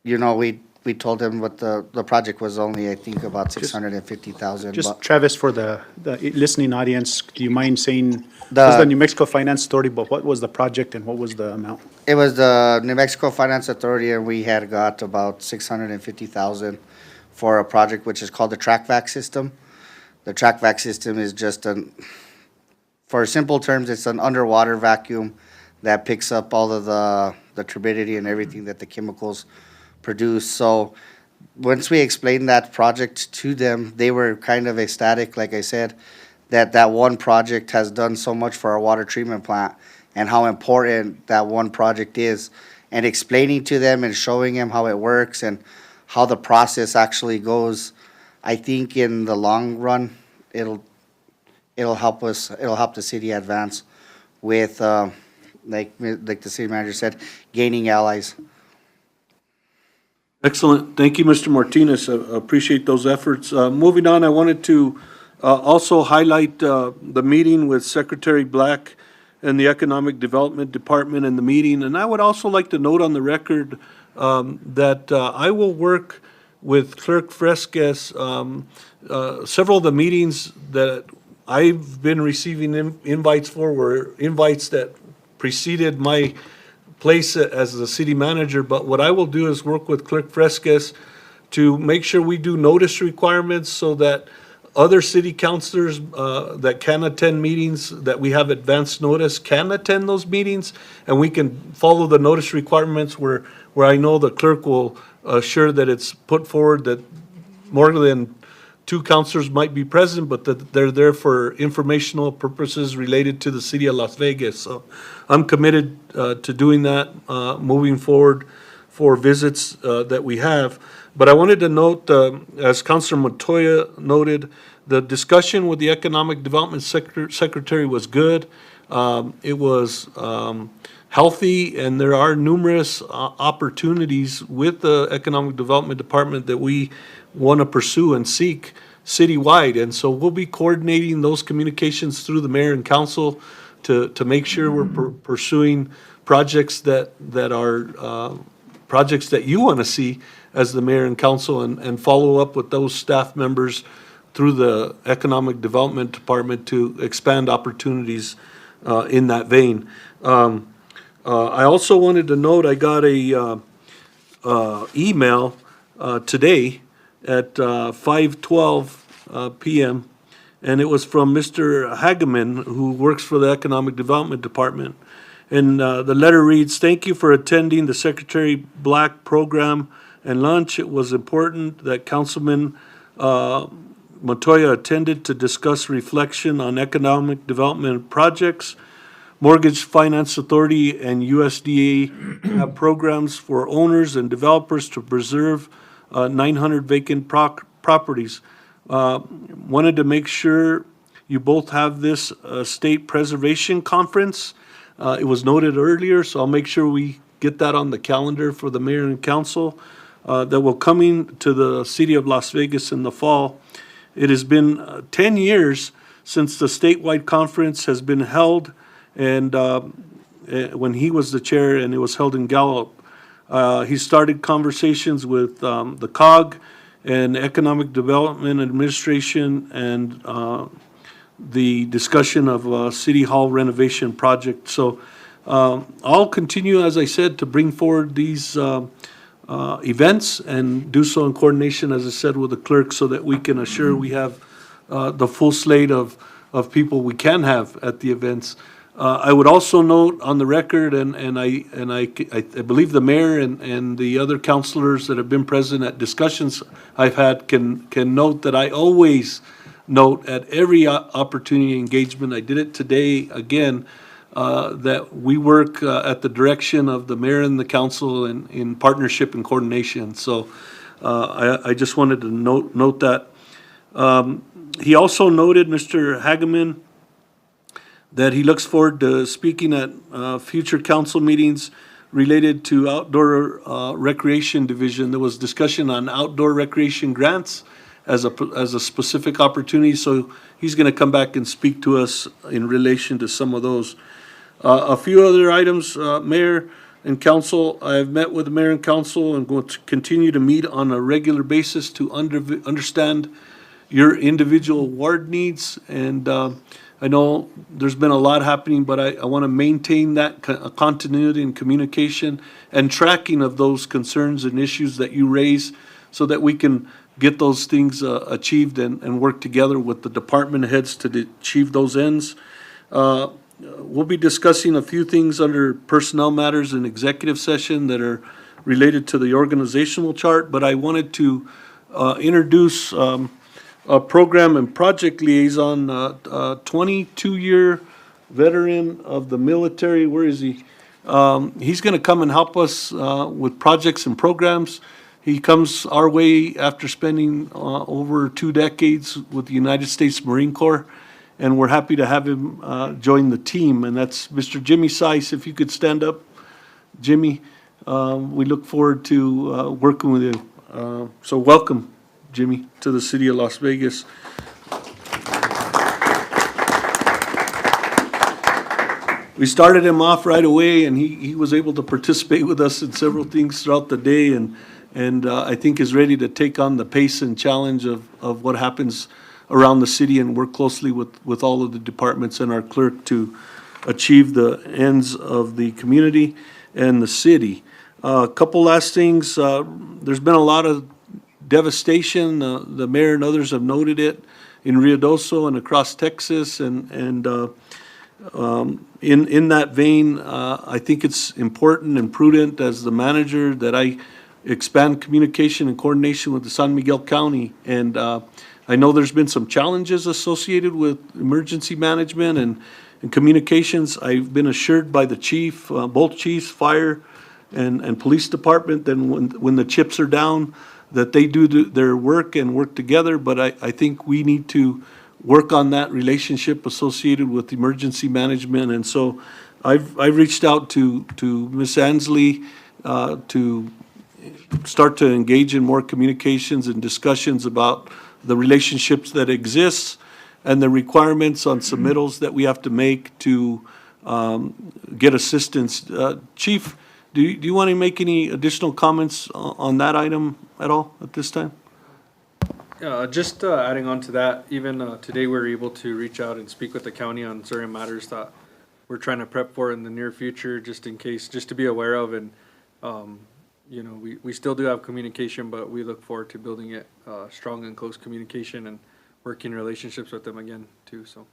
You know, we told them what the project was only, I think, about 650,000. Just Travis, for the listening audience, do you mind saying, it was the New Mexico Finance Authority, but what was the project and what was the amount? It was the New Mexico Finance Authority, and we had got about 650,000 for a project which is called the TrackVac system. The TrackVac system is just for simple terms, it's an underwater vacuum that picks up all of the turbidity and everything that the chemicals produce. So once we explained that project to them, they were kind of ecstatic, like I said, that one project has done so much for our water treatment plant and how important that one project is, and explaining to them and showing them how it works and how the process actually goes. I think in the long run, it'll help us, it'll help the city advance with, like the city manager said, gaining allies. Excellent. Thank you, Mr. Martinez. I appreciate those efforts. Moving on, I wanted to also highlight the meeting with Secretary Black and the Economic Development Department and the meeting. And I would also like to note on the record that I will work with Clerk Fresquez. Several of the meetings that I've been receiving invites for were invites that preceded my place as the city manager, but what I will do is work with Clerk Fresquez to make sure we do notice requirements so that other city councilors that can attend meetings, that we have advance notice, can attend those meetings, and we can follow the notice requirements where I know the clerk will assure that it's put forward that more than 2 councilors might be present, but that they're there for informational purposes related to the city of Las Vegas. So I'm committed to doing that moving forward for visits that we have. But I wanted to note, as Councilor Montoya noted, the discussion with the Economic Development Secretary was good. It was healthy, and there are numerous opportunities with the Economic Development Department that we want to pursue and seek citywide. And so we'll be coordinating those communications through the mayor and council to make sure we're pursuing projects that are projects that you want to see as the mayor and council, and follow up with those staff members through the Economic Development Department to expand opportunities in that vein. I also wanted to note, I got a email today at 5:12 PM, and it was from Mr. Hageman, who works for the Economic Development Department. And the letter reads, "Thank you for attending the Secretary Black program and lunch. It was important that Councilman Montoya attended to discuss reflection on economic development projects. Mortgage Finance Authority and USDA have programs for owners and developers to preserve 900 vacant properties. Wanted to make sure you both have this state preservation conference. It was noted earlier, so I'll make sure we get that on the calendar for the mayor and council that will coming to the city of Las Vegas in the fall. It has been 10 years since the statewide conference has been held, and when he was the chair, and it was held in Gallup. He started conversations with the COG and Economic Development Administration, and the discussion of City Hall renovation project. So I'll continue, as I said, to bring forward these events and do so in coordination, as I said, with the clerk, so that we can assure we have the full slate of people we can have at the events. I would also note on the record, and I believe the mayor and the other councilors that have been present at discussions I've had can note that I always note at every opportunity engagement, I did it today again, that we work at the direction of the mayor and the council in partnership and coordination. So I just wanted to note that. He also noted, Mr. Hageman, that he looks forward to speaking at future council meetings related to outdoor recreation division. There was discussion on outdoor recreation grants as a specific opportunity, so he's going to come back and speak to us in relation to some of those. A few other items, Mayor and Council. I've met with the Mayor and Council and going to continue to meet on a regular basis to understand your individual ward needs. And I know there's been a lot happening, but I want to maintain that continuity and communication and tracking of those concerns and issues that you raise, so that we can get those things achieved and work together with the department heads to achieve those ends. We'll be discussing a few things under personnel matters in executive session that are related to the organizational chart, but I wanted to introduce a program and project liaison, 22-year veteran of the military. Where is he? He's going to come and help us with projects and programs. He comes our way after spending over 2 decades with the United States Marine Corps, and we're happy to have him join the team, and that's Mr. Jimmy Seiss. If you could stand up, Jimmy. We look forward to working with you. So welcome, Jimmy, to the city of Las Vegas. We started him off right away, and he was able to participate with us in several things throughout the day, and I think is ready to take on the pace and challenge of what happens around the city, and work closely with all of the departments and our clerk to achieve the ends of the community and the city. A couple last things. There's been a lot of devastation. The mayor and others have noted it in Ruidoso and across Texas, and in that vein, I think it's important and prudent as the manager that I expand communication and coordination with the San Miguel County. And I know there's been some challenges associated with emergency management and communications. I've been assured by the chief, both chiefs, fire and police department, that when the chips are down, that they do their work and work together. But I think we need to work on that relationship associated with emergency management. And so I've reached out to Ms. Ansley to start to engage in more communications and discussions about the relationships that exist and the requirements on submittals that we have to make to get assistance. Chief, do you want to make any additional comments on that item at all at this time? Just adding on to that, even today, we were able to reach out and speak with the county on certain matters that we're trying to prep for in the near future, just in case, just to be aware of. And, you know, we still do have communication, but we look forward to building it strong and close communication and working relationships with them again, too, so.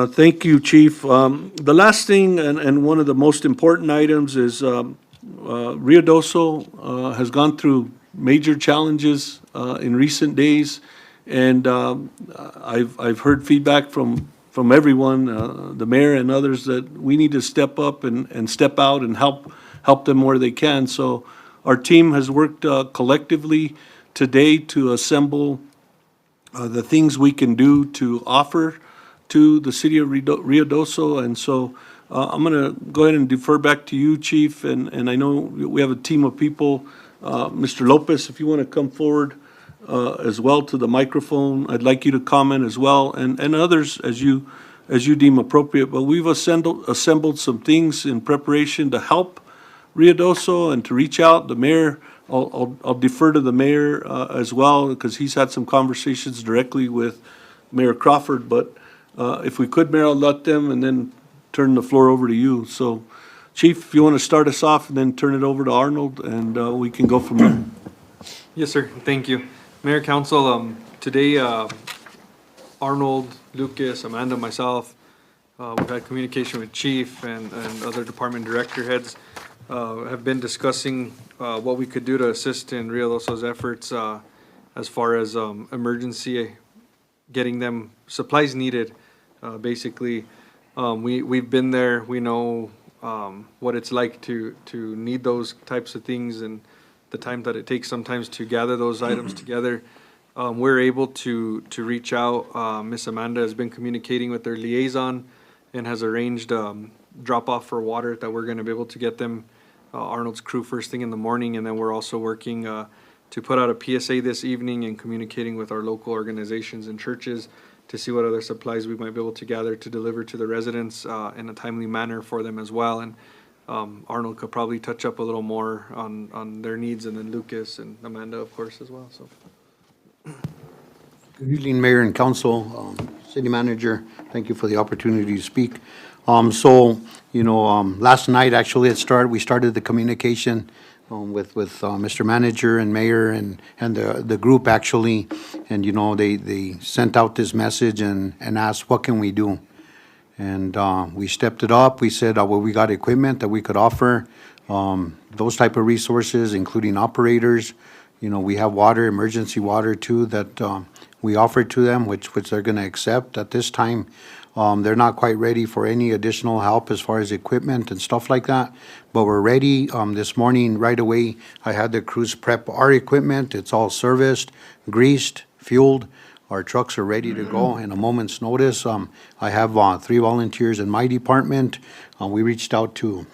Thank you, Chief. The last thing, and one of the most important items is Rio Doso has gone through major challenges in recent days, and I've heard feedback from everyone, the mayor and others, that we need to step up and step out and help them where they can. So our team has worked collectively today to assemble the things we can do to offer to the city of Rio Doso. And so I'm going to go ahead and defer back to you, Chief, and I know we have a team of people. Mr. Lopez, if you want to come forward as well to the microphone, I'd like you to comment as well, and others as you deem appropriate. But we've assembled some things in preparation to help Rio Doso and to reach out. The mayor, I'll defer to the mayor as well, because he's had some conversations directly with Mayor Crawford. But if we could, Mayor, I'll let them and then turn the floor over to you. So, Chief, if you want to start us off and then turn it over to Arnold, and we can go from there. Yes, sir. Thank you. Mayor, Council, today, Arnold, Lucas, Amanda, myself, we've had communication with Chief and other department director heads, have been discussing what we could do to assist in Rio Doso's efforts as far as emergency, getting them supplies needed, basically. We've been there. We know what it's like to need those types of things and the time that it takes sometimes to gather those items together. We're able to reach out. Miss Amanda has been communicating with their liaison and has arranged drop off for water that we're going to be able to get them, Arnold's crew, first thing in the morning. And then we're also working to put out a PSA this evening and communicating with our local organizations and churches to see what other supplies we might be able to gather to deliver to the residents in a timely manner for them as well. And Arnold could probably touch up a little more on their needs, and then Lucas and Amanda, of course, as well. So. Good evening, Mayor and Council, City Manager. Thank you for the opportunity to speak. Last night, actually, we started the communication with Mr. Manager and Mayor and the group, actually. And, they sent out this message and asked, what can we do? And we stepped it up. We said, well, we got equipment that we could offer, those type of resources, including operators. We have water, emergency water too, that we offered to them, which they're going to accept at this time. They're not quite ready for any additional help as far as equipment and stuff like that, but we're ready. This morning, right away, I had the crews prep our equipment. It's all serviced, greased, fueled. Our trucks are ready to go in a moment's notice. I have 3 volunteers in my department. We reached out to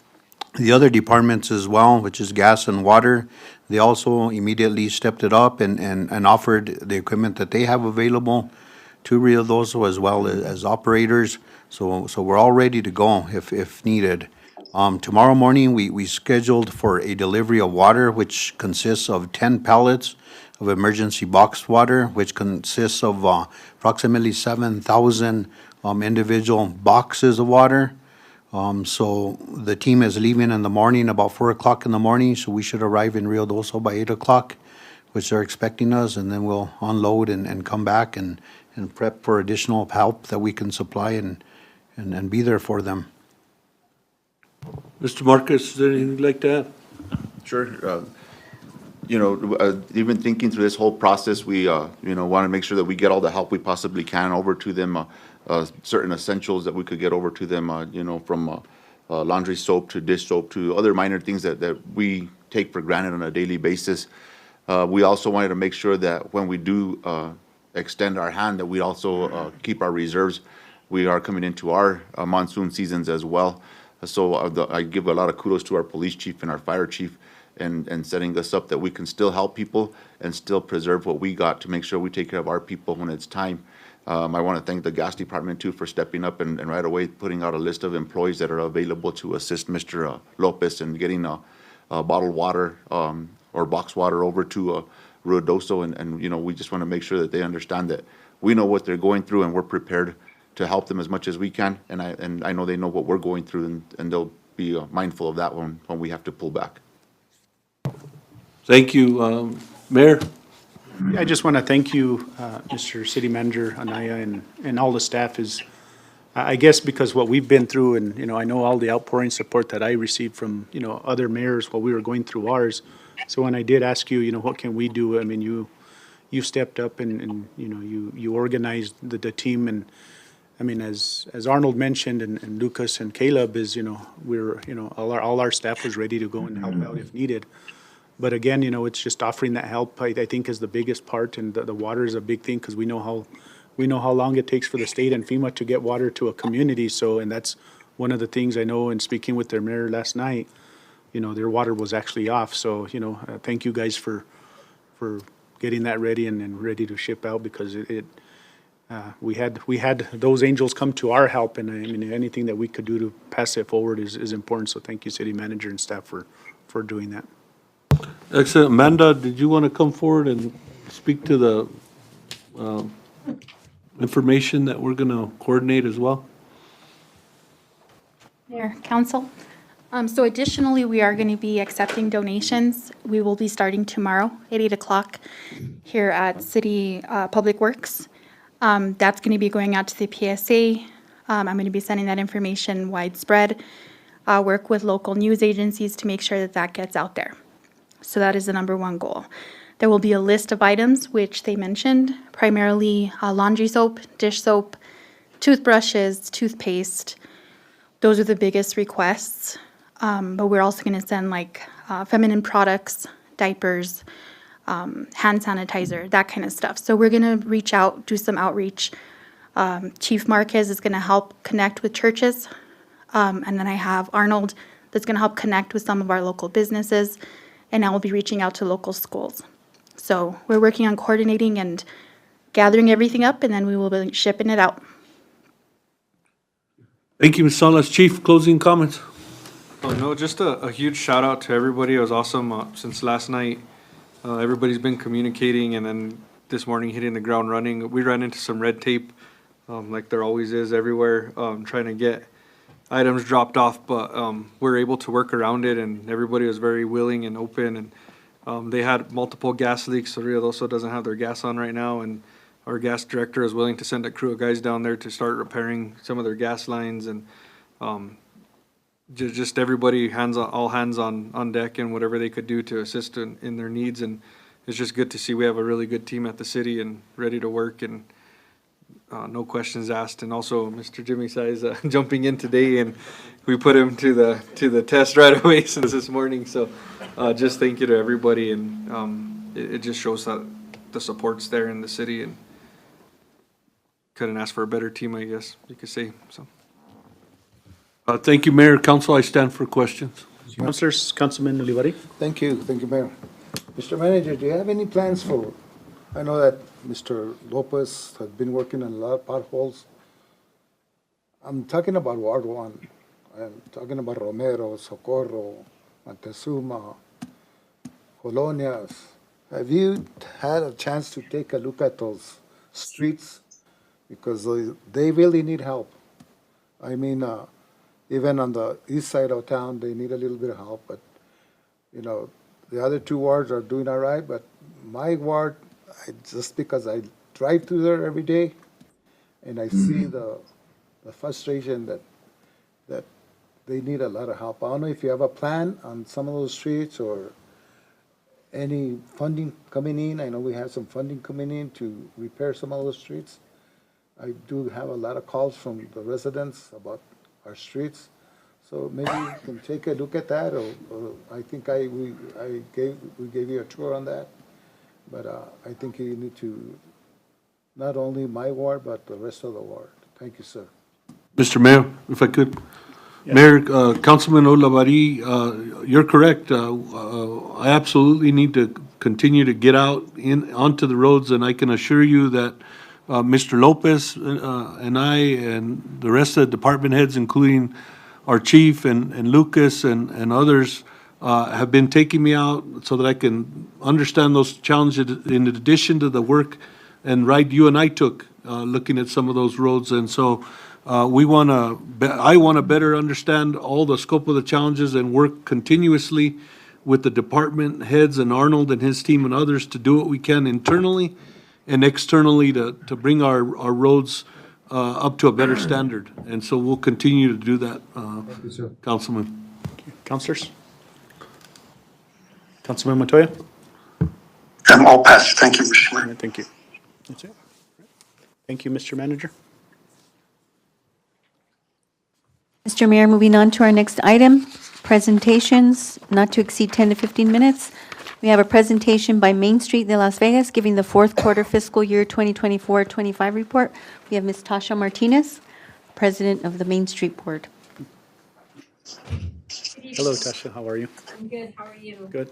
the other departments as well, which is gas and water. They also immediately stepped it up and offered the equipment that they have available to Rio Doso, as well as operators. So we're all ready to go if needed. Tomorrow morning, we scheduled for a delivery of water, which consists of 10 pallets of emergency boxed water, which consists of approximately 7,000 individual boxes of water. So the team is leaving in the morning, about 4 o'clock in the morning, so we should arrive in Rio Doso by 8 o'clock, which they're expecting us, and then we'll unload and come back and prep for additional help that we can supply and be there for them. Mr. Marcus, is there anything you'd like to add? Sure. Even thinking through this whole process, we, want to make sure that we get all the help we possibly can over to them, certain essentials that we could get over to them, from laundry soap to dish soap to other minor things that we take for granted on a daily basis. We also wanted to make sure that when we do extend our hand, that we also keep our reserves. We are coming into our monsoon seasons as well. So I give a lot of kudos to our police chief and our fire chief and setting us up that we can still help people and still preserve what we got to make sure we take care of our people when it's time. I want to thank the gas department too for stepping up and right away putting out a list of employees that are available to assist Mr. Lopez in getting bottled water or box water over to Ruidoso. And, you know, we just want to make sure that they understand that we know what they're going through and we're prepared to help them as much as we can. And I know they know what we're going through, and they'll be mindful of that when we have to pull back. Thank you. Mayor? Yeah, I just want to thank you, Mr. City Manager Anaya, and all the staff is, I guess because what we've been through, and, you know, I know all the outpouring support that I received from, you know, other mayors while we were going through ours. So when I did ask you, you know, what can we do? I mean, you stepped up and you know, you organized the team. And I mean, as Arnold mentioned, and Lucas and Caleb is, you know, we're, you know, all our staff was ready to go and help out if needed. But again, you know, it's just offering that help, I think, is the biggest part, and the water is a big thing, because we know how long it takes for the state and FEMA to get water to a community. So, and that's one of the things I know in speaking with their mayor last night, you know, their water was actually off. So, you know, thank you guys for getting that ready and ready to ship out, because we had those angels come to our help, and I mean, anything that we could do to pass it forward is important. So thank you, city manager and staff, for doing that. Excellent. Amanda, did you want to come forward and speak to the information that we're going to coordinate as well? Mayor, council. So additionally, we are going to be accepting donations. We will be starting tomorrow at 8 o'clock here at City Public Works. That's going to be going out to the PSA. I'm going to be sending that information widespread, work with local news agencies to make sure that that gets out there. So that is the number one goal. There will be a list of items which they mentioned, primarily laundry soap, dish soap, toothbrushes, toothpaste. Those are the biggest requests. But we're also going to send like feminine products, diapers, hand sanitizer, that kind of stuff. So we're going to reach out, do some outreach. Chief Marquez is going to help connect with churches. And then I have Arnold that's going to help connect with some of our local businesses. And I will be reaching out to local schools. So we're working on coordinating and gathering everything up, and then we will be shipping it out. Thank you, Ms. Salas. Chief, closing comments? Oh, no, just a huge shout out to everybody. It was awesome since last night. Everybody's been communicating, and then this morning hitting the ground running. We ran into some red tape, like there always is everywhere, trying to get items dropped off, but we're able to work around it, and everybody was very willing and open. And they had multiple gas leaks, so Ruidoso doesn't have their gas on right now, and our gas director is willing to send a crew of guys down there to start repairing some of their gas lines. And just everybody, all hands on deck, and whatever they could do to assist in their needs. And it's just good to see we have a really good team at the city and ready to work, and no questions asked. And also Mr. Jimmy Size jumping in today, and we put him to the test right away since this morning. So just thank you to everybody, and it just shows that the support's there in the city, and couldn't ask for a better team, I guess you could say. So Thank you, Mayor. Council, I stand for questions. Councilors, Councilman Olivari. Thank you, Mayor. Mr. Manager, do you have any plans for, I know that Mr. Lopez has been working on a lot of potholes. I'm talking about Ward 1. I'm talking about Romero, Socorro, Montezuma, Colonias. Have you had a chance to take a look at those streets? Because they really need help. I mean, even on the east side of town, they need a little bit of help. But, you know, the other two wards are doing all right. But my ward, just because I drive through there every day, and I see the frustration that they need a lot of help. I don't know if you have a plan on some of those streets or any funding coming in. I know we have some funding coming in to repair some of those streets. I do have a lot of calls from the residents about our streets. So maybe you can take a look at that, or I think we gave you a tour on that. But I think you need to not only my ward, but the rest of the ward. Thank you, sir. Mr. Mayor, if I could. Mayor, Councilman Olavari, you're correct. I absolutely need to continue to get out onto the roads, and I can assure you that Mr. Lopez and I and the rest of the department heads, including our chief and Lucas and others, have been taking me out so that I can understand those challenges in addition to the work and ride you and I took looking at some of those roads. And so I want to better understand all the scope of the challenges and work continuously with the department heads and Arnold and his team and others to do what we can internally and externally to bring our roads up to a better standard. And so we'll continue to do that, Councilman. Councilors? Councilman Montoya? I'm all passed. Thank you, Mr. All Mayor. right, thank you. That's it. Thank you, Mr. Manager. Mr. Mayor, moving on to our next item, presentations, not to exceed 10 to 15 minutes. We have a presentation by Main Street de Las Vegas giving the fourth quarter fiscal year 2024-25 report. We have Ms. Tasha Martinez, President of the Main Street Board. Hello, Tasha, how are you? I'm good. How are you? Good.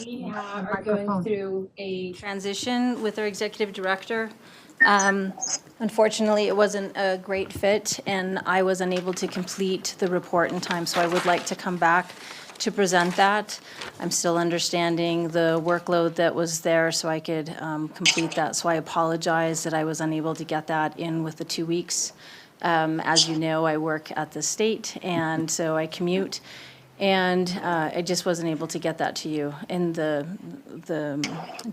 We are going through a transition with our executive director. Unfortunately, it wasn't a great fit, and I was unable to complete the report in time, so I would like to come back to present that. I'm still understanding the workload that was there, so I could complete that. So I apologize that I was unable to get that in with the 2 weeks. As you know, I work at the state, and so I commute. And I just wasn't able to get that to you in the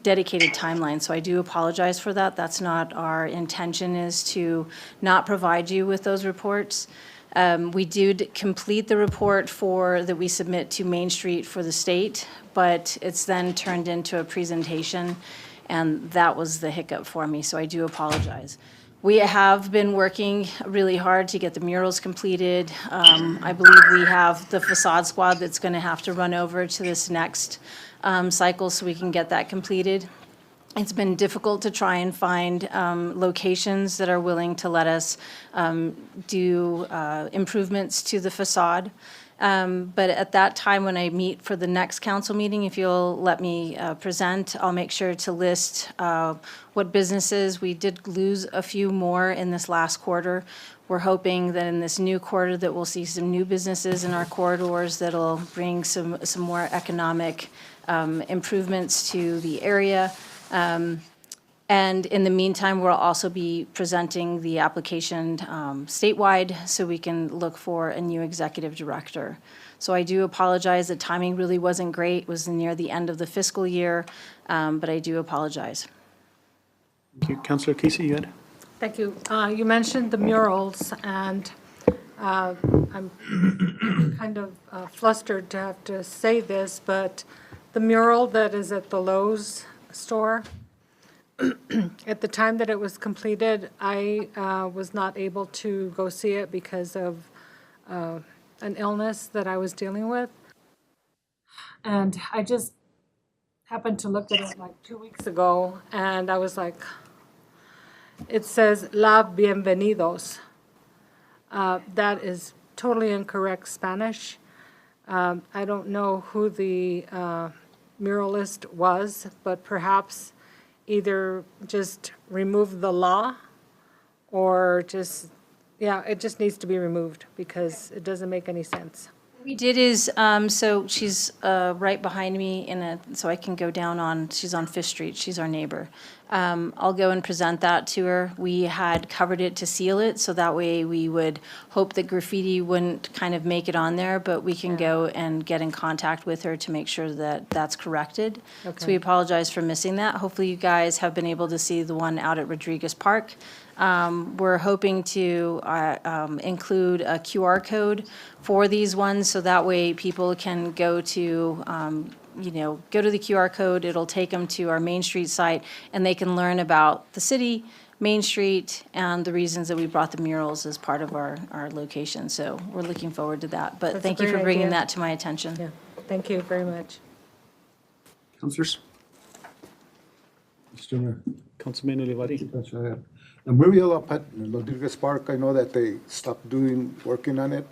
dedicated timeline. So I do apologize for that. That's not our intention, is to not provide you with those reports. We did complete the report that we submit to Main Street for the state, but it's then turned into a presentation, and that was the hiccup for me, so I do apologize. We have been working really hard to get the murals completed. I believe we have the facade squad that's going to have to run over to this next cycle so we can get that completed. It's been difficult to try and find locations that are willing to let us do improvements to the facade. But at that time, when I meet for the next council meeting, if you'll let me present, I'll make sure to list what businesses. We did lose a few more in this last quarter. We're hoping that in this new quarter that we'll see some new businesses in our corridors that'll bring some more economic improvements to the area. And in the meantime, we'll also be presenting the application statewide so we can look for a new executive director. So I do apologize. The timing really wasn't great. It was near the end of the fiscal year, but I do apologize. Thank you. Councilor Casey, you had? Thank you. You mentioned the murals, and I'm kind of flustered to have to say this, but the mural that is at the Lowe's store, at the time that it was completed, I was not able to go see it because of an illness that I was dealing with. And I just happened to look at it like 2 weeks ago, and I was like, it says La Bienvenidos. That is totally incorrect Spanish. I don't know who the muralist was, but perhaps either just remove the law or just, yeah, it just needs to be removed because it doesn't make any sense. What we did is, so she's right behind me so I can go down on, she's on Fifth Street, she's our neighbor. I'll go and present that to her. We had covered it to seal it, so that way we would hope that graffiti wouldn't kind of make it on there, but we can go and get in contact with her to make sure that that's corrected. Okay. So we apologize for missing that. Hopefully you guys have been able to see the one out at Rodriguez Park. We're hoping to include a QR code for these ones, so that way people can go to go to the QR code, it'll take them to our Main Street site, and they can learn about the city, Main Street, and the reasons that we brought the murals as part of our location. So we're looking forward to that. But That's a thank you for great bringing idea. that to my attention. Yeah, thank you very much. Councilors? Mr. Mayor. Councilman Olivari. That's right. The Murrieta Rodriguez Park, I know that they stopped working on it.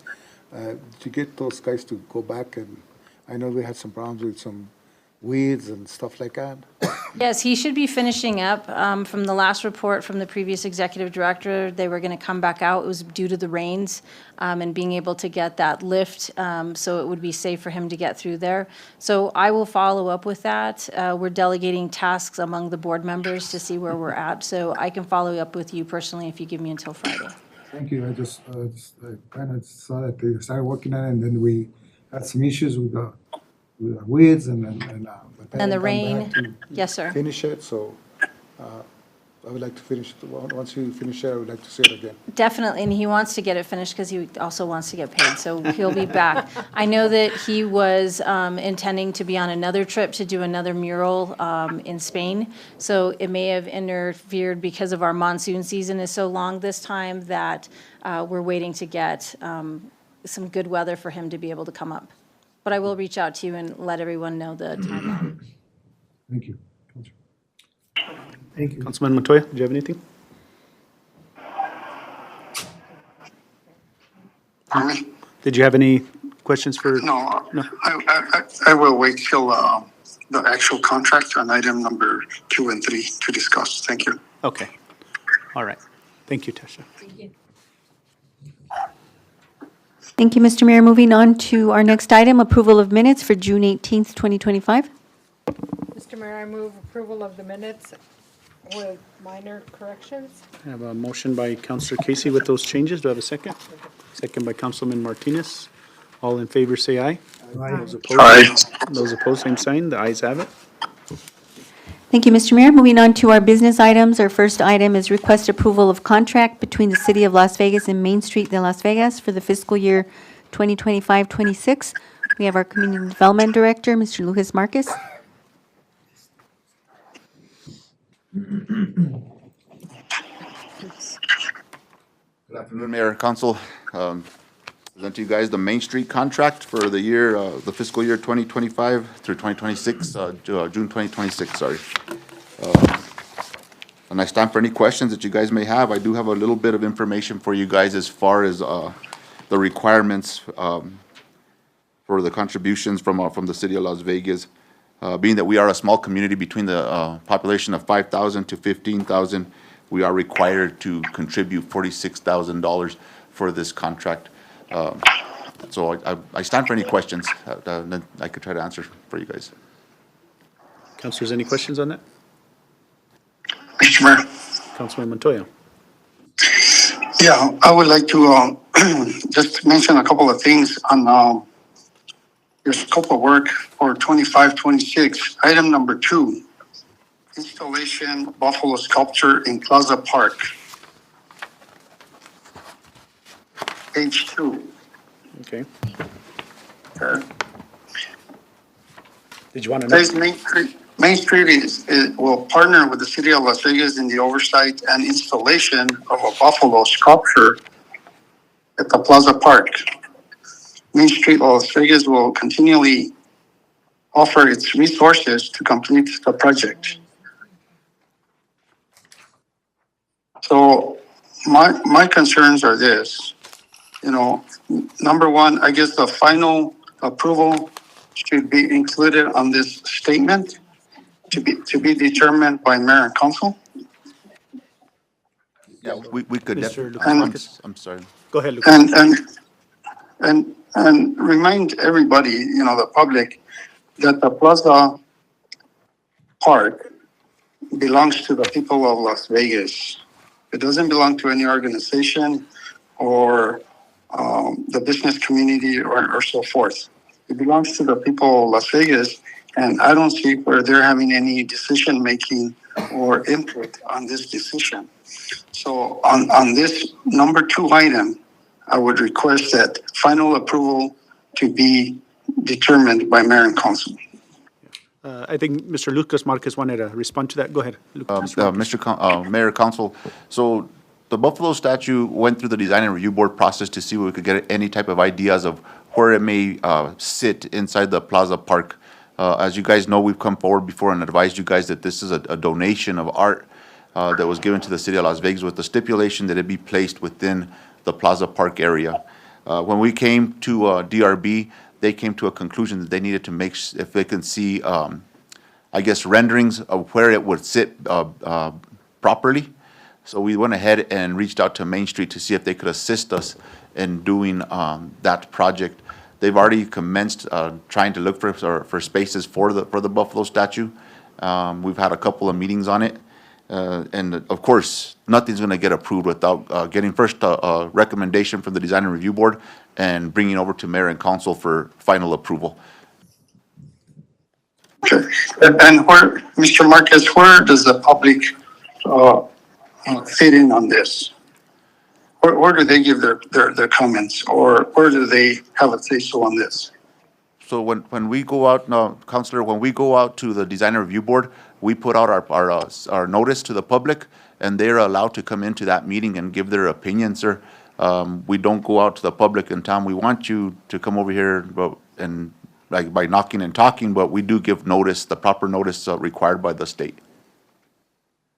To get those guys to go back, and I know they had some problems with some weeds and stuff like that. Yes, he should be finishing up. From the last report from the previous executive director, they were going to come back out. It was due to the rains and being able to get that lift, so it would be safe for him to get through there. So I will follow up with that. We're delegating tasks among the board members to see where we're at. So I can follow up with you personally if you give me until Friday. Thank you. I just kind of saw that they started working on it, and then we had some issues with the weeds and but And the they haven't come rain. back to Yes, sir. finish it, so I would like to finish it. Once you finish it, I would like to see it again. Definitely, and he wants to get it finished because he also wants to get paid, so he'll be back. I know that he was intending to be on another trip to do another mural in Spain, so it may have interfered because of our monsoon season is so long this time that we're waiting to get some good weather for him to be able to come up. But I will reach out to you and let everyone know the timeline. Thank you. Thank you. Councilman Montoya, do you have anything? Pardon me? Did you have any questions for? No, No. I will wait till the actual contract on item number 2 and 3 to discuss. Thank you. Okay. All right. Thank you, Tasha. Thank you, Mr. Mayor. Moving on to our next item, approval of minutes for June 18th, 2025. Mr. Mayor, I move approval of the minutes with minor corrections. I have a motion by Councilor Casey with those changes. Do I have a second? Second by Councilman Martinez. All in favor, say aye. Those opposed? Aye. Those opposed, same sign. The ayes have it. Thank you, Mr. Mayor. Moving on to our business items. Our first item is request approval of contract between the City of Las Vegas and Main Street de Las Vegas for the fiscal year 2025-26. We have our Community Development Director, Mr. Lucas Marquez. Good afternoon, Mayor and Council. Present to you guys the Main Street contract for the year, the fiscal year 2025 through 2026, June 2026, sorry. And I stand for any questions that you guys may have. I do have a little bit of information for you guys as far as the requirements for the contributions from the City of Las Vegas. Being that we are a small community between the population of 5,000 to 15,000, we are required to contribute $46,000 for this contract. So I stand for any questions that I could try to answer for you guys. Councilors, any questions on that? Mr. Mayor. Councilman Montoya. Yeah, I would like to just mention a couple of things on your scope of work for 25-26. Item number 2, installation buffalo sculpture in Plaza Park. Page 2. Okay. Okay. Did you want to know? Says Main Street will partner with the City of Las Vegas in the oversight and installation of a buffalo sculpture at the Plaza Park. Main Street Las Vegas will continually offer its resources to complete the project. So my concerns are this. Number one, I guess the final approval should be included on this statement to be determined by mayor and council. Yeah, we could Mr. definitely, I'm sorry. Go ahead, Lucas. And remind everybody, the public, that the Plaza Park belongs to the people of Las Vegas. It doesn't belong to any organization or the business community or so forth. It belongs to the people of Las Vegas, and I don't see where they're having any decision-making or input on this decision. So on this number 2 item, I would request that final approval to be determined by mayor and council. I think Mr. Lucas Marquez wanted to respond to that. Go ahead, Lucas. Mayor, Council, so the Buffalo statue went through the design and review board process to see if we could get any type of ideas of where it may sit inside the Plaza Park As you guys know, we've come forward before and advised you guys that this is a donation of art that was given to the city of Las Vegas with the stipulation that it be placed within the Plaza Park area. When we came to DRB, they came to a conclusion that they needed to make, if they can see, I guess, renderings of where it would sit properly. So we went ahead and reached out to Main Street to see if they could assist us in doing that project. They've already commenced trying to look for spaces for the buffalo statue. We've had a couple of meetings on it. And of course, nothing's going to get approved without getting first a recommendation from the Design and Review Board and bringing over to Mayor and Council for final approval. Okay. And where, Mr. Marquez, where does the public fit in on this? Where do they give their comments, or where do they have a say-so on this? So when we go out, no, Counselor, when we go out to the Design and Review Board, we put out our notice to the public, and they're allowed to come into that meeting and give their opinion, sir. We don't go out to the public and tell them, we want you to come over here and like by knocking and talking, but we do give notice, the proper notice required by the state.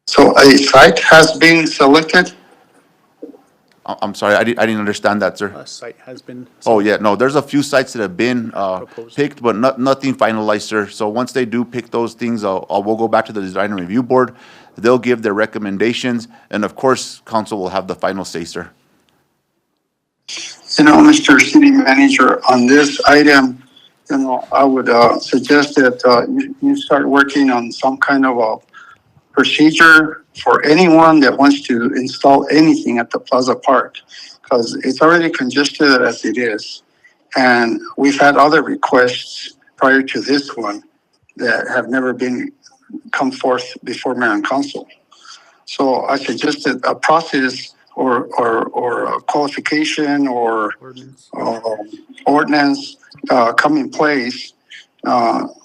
So a site has been selected? I'm sorry, I didn't understand that, sir. A site has been. Oh, yeah, no, there's a few sites that have been Proposed. picked, but nothing finalized, sir. So once they do pick those things, we'll go back to the Design and Review Board. They'll give their recommendations, and of course, council will have the final say, sir. You know, Mr. City Manager, on this item, you know, I would suggest that you start working on some kind of a procedure for anyone that wants to install anything at the Plaza Park, because it's already congested as it is. And we've had other requests prior to this one that have never been come forth before Mayor and Council. So I suggested a process or a qualification or ordinance come in place,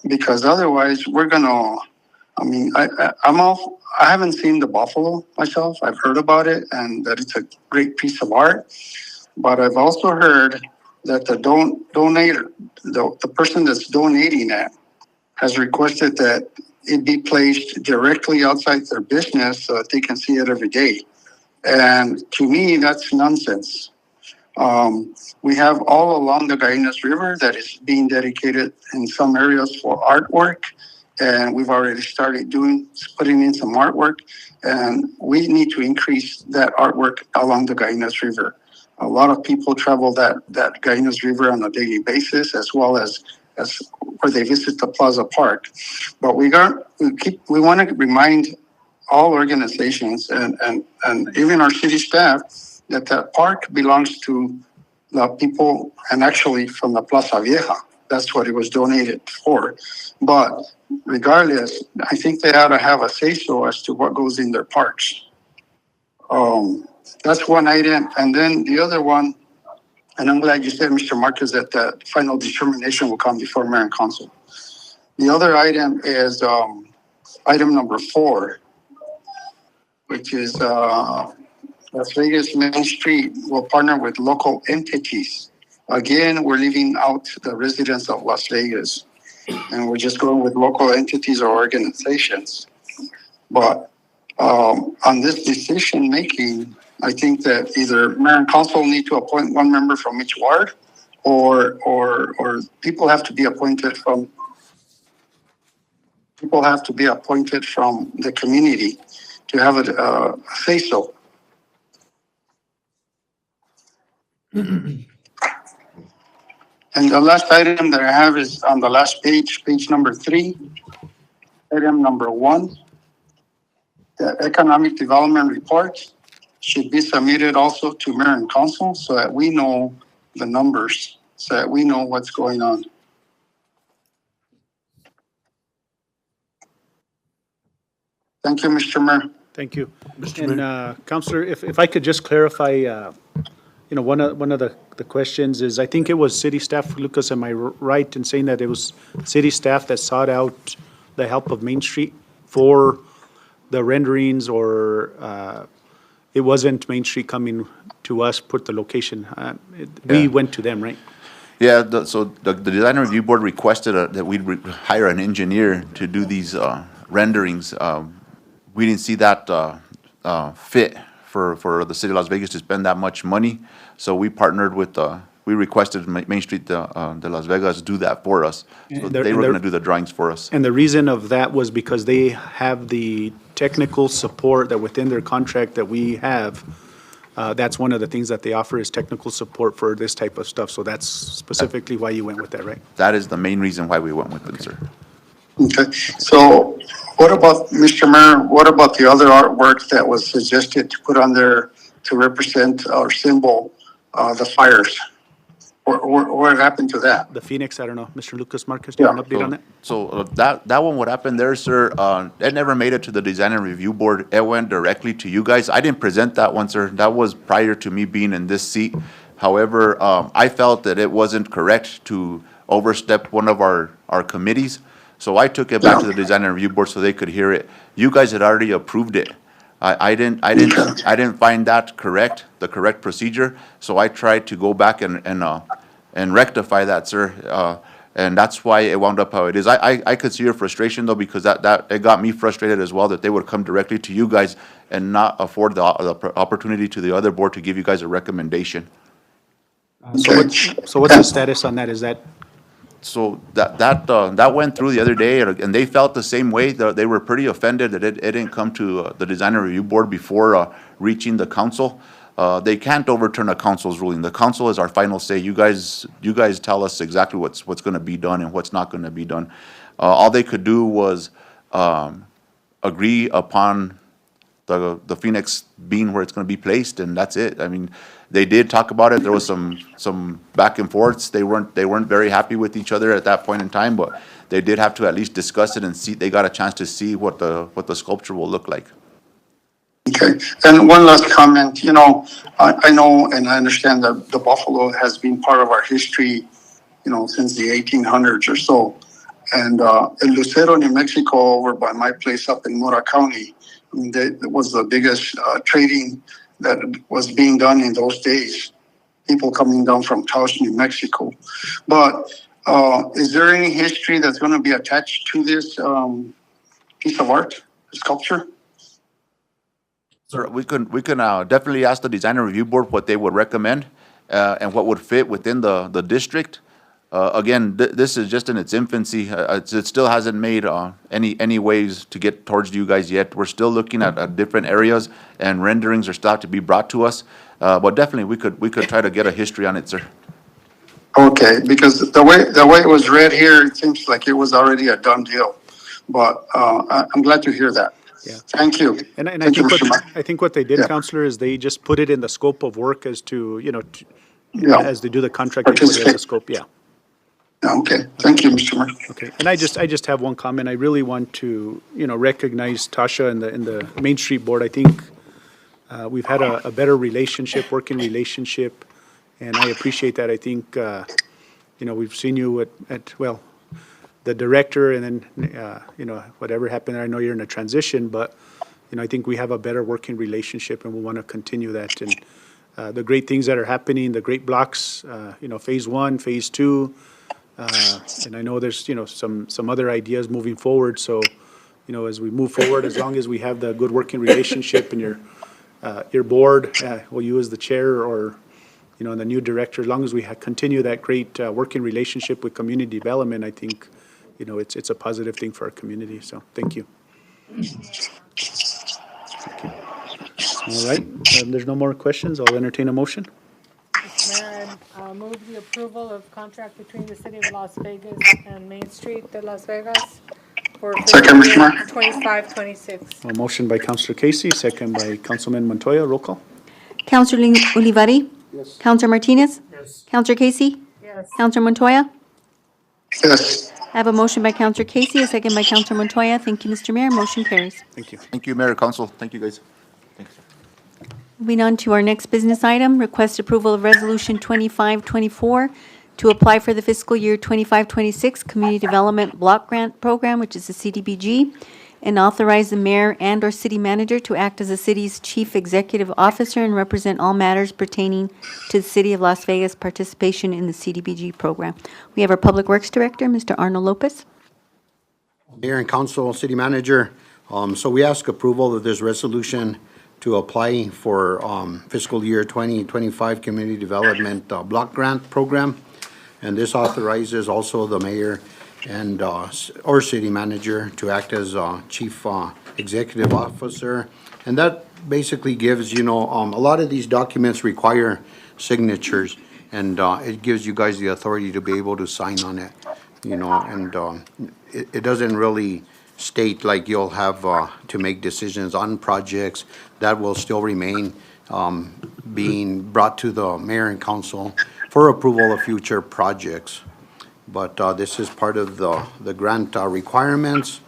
because otherwise we're gonna, I mean, I haven't seen the buffalo myself. I've heard about it and that it's a great piece of art. But I've also heard that the donator, the person that's donating it, has requested that it be placed directly outside their business so that they can see it every day. And to me, that's nonsense. We have all along the Gallinas River that is being dedicated in some areas for artwork. And we've already started putting in some artwork, and we need to increase that artwork along the Gallinas River. A lot of people travel that Gallinas River on a daily basis, as well as where they visit the Plaza Park. But we want to remind all organizations and even our city staff that park belongs to the people, and actually from the Plaza Vieja. That's what it was donated for. But regardless, I think they ought to have a say-so as to what goes in their parks. That's one item. And then the other one, and I'm glad you said, Mr. Marquez, that the final determination will come before Mayor and Council. The other item is item number 4, which is Las Vegas Main Street will partner with local entities. Again, we're leaving out the residents of Las Vegas, and we're just going with local entities or organizations. But on this decision making, I think that either Mayor and Council need to appoint one member from each ward, or people have to be appointed from the community to have a say-so. And the last item that I have is on the last page, page number 3, item number 1. The economic development report should be submitted also to Mayor and Council so that we know the numbers, so that we know what's going on. Thank you, Mr. Mayor. Thank you. And Councilor, if I could just clarify, one of the questions is, I think it was city staff, Lucas, am I right in saying that it was city staff that sought out the help of Main Street for the renderings, or it wasn't Main Street coming to us, put the location? We went to them, right? Yeah, so the design review board requested that we hire an engineer to do these renderings. We didn't see that fit for the city of Las Vegas to spend that much money. So we partnered with, we requested Main Street de Las Vegas do that for us. So And they were going to do the drawings for us. And the reason of that was because they have the technical support that within their contract that we have, that's one of the things that they offer is technical support for this type of stuff. So that's specifically why you went with that, right? That is the main reason why we went with it, sir. Okay, so what about, Mr. Mayor, what about the other artwork that was suggested to put on there to represent or symbol the fires? What happened to that? The Phoenix, I don't know, Mr. Lucas Marquez, do you have an update on that? So that one, what happened there, sir, it never made it to the design and review board. It went directly to you guys. I didn't present that one, sir. That was prior to me being in this seat. However, I felt that it wasn't correct to overstep one of our committees. So I took it back to the design and review board so they could hear it. You guys had already approved it. I didn't find that correct, the correct procedure. So I tried to go back and rectify that, sir. And that's why it wound up how it is. I could see your frustration though, because that it got me frustrated as well, that they would come directly to you guys and not afford the opportunity to the other board to give you guys a recommendation. So what's the status on that? Is that, So that went through the other day, and they felt the same way. They were pretty offended that it didn't come to the design and review board before reaching the council. They can't overturn a council's ruling. The council is our final say. You guys tell us exactly what's going to be done and what's not going to be done. All they could do was agree upon the Phoenix being where it's going to be placed, and that's it. I mean, they did talk about it. There was some back and forths. They weren't very happy with each other at that point in time, but they did have to at least discuss it and see. They got a chance to see what the sculpture will look like. Okay, and one last comment. You know, I know and I understand that the buffalo has been part of our history, you know, since the 1800s or so. And in Lucero, New Mexico, over by my place up in Mora County, I mean, that was the biggest trading that was being done in those days. People coming down from Taos, New Mexico. But is there any history that's going to be attached to this piece of art, sculpture? Sir, we can definitely ask the design and review board what they would recommend and what would fit within the district. Again, this is just in its infancy. It still hasn't made any ways to get towards you guys yet. We're still looking at different areas, and renderings are still to be brought to us. But definitely, we could try to get a history on it, sir. Okay, because the way it was read here, it seems like it was already a done deal. But I'm glad to hear that. Yeah. Thank you. and I Thank you, think Mr. Mayor. I think what they did, Yeah. Counselor, is they just put it in the scope of work as to, you know, Yeah. as they do the contract, they put it in the Participate. scope, yeah. Okay, thank you, Mr. Mayor. Okay, and I just have one comment. I really want to, you know, recognize Tasha and the Main Street Board. I think we've had a better relationship, working relationship, and I appreciate that. I think, you know, we've seen you at well, the director, and then, you know, whatever happened there, I know you're in a transition, but, you know, I think we have a better working relationship, and we want to continue that. And the great things that are happening, the great blocks, you know, Phase 1, Phase 2, and I know there's, you know, some other ideas moving forward. So, you know, as we move forward, as long as we have the good working relationship and your board, well, you as the chair or, you know, and the new director, as long as we continue that great working relationship with community development, I think, you know, it's a positive thing for our community. So, thank you. Thank you. All right, there's no more questions. I'll entertain a motion. Mr. Mayor, I move the approval of contract between the City of Las Vegas and Main Street de Las Vegas for Second, Mr. Mayor. 25-26. A motion by Councilor Casey, second by Councilman Montoya. Roll call. Counselor Olivari? Yes. Counselor Martinez? Yes. Counselor Casey? Yes. Counselor Montoya? Yes. I have a motion by Counselor Casey, a second by Counselor Montoya. Thank you, Mr. Mayor. Motion carries. Thank you. Thank you, Mayor, Council. Thank you, guys. Thanks. Moving on to our next business item, request approval of Resolution 2524 to apply for the fiscal year 25-26 Community Development Block Grant Program, which is the CDBG, and authorize the mayor and/or city manager to act as the city's chief executive officer and represent all matters pertaining to the City of Las Vegas participation in the CDBG program. We have our Public Works Director, Mr. Arnold Lopez. Mayor and council, city manager, so we ask approval of this resolution to apply for fiscal year 2025 Community Development Block Grant Program. And this authorizes also the mayor and, or city manager to act as chief executive officer. And that basically gives, a lot of these documents require signatures, and it gives you guys the authority to be able to sign on it, and it doesn't really state like you'll have to make decisions on projects. That will still remain being brought to the mayor and council for approval of future projects. But this is part of the grant requirements,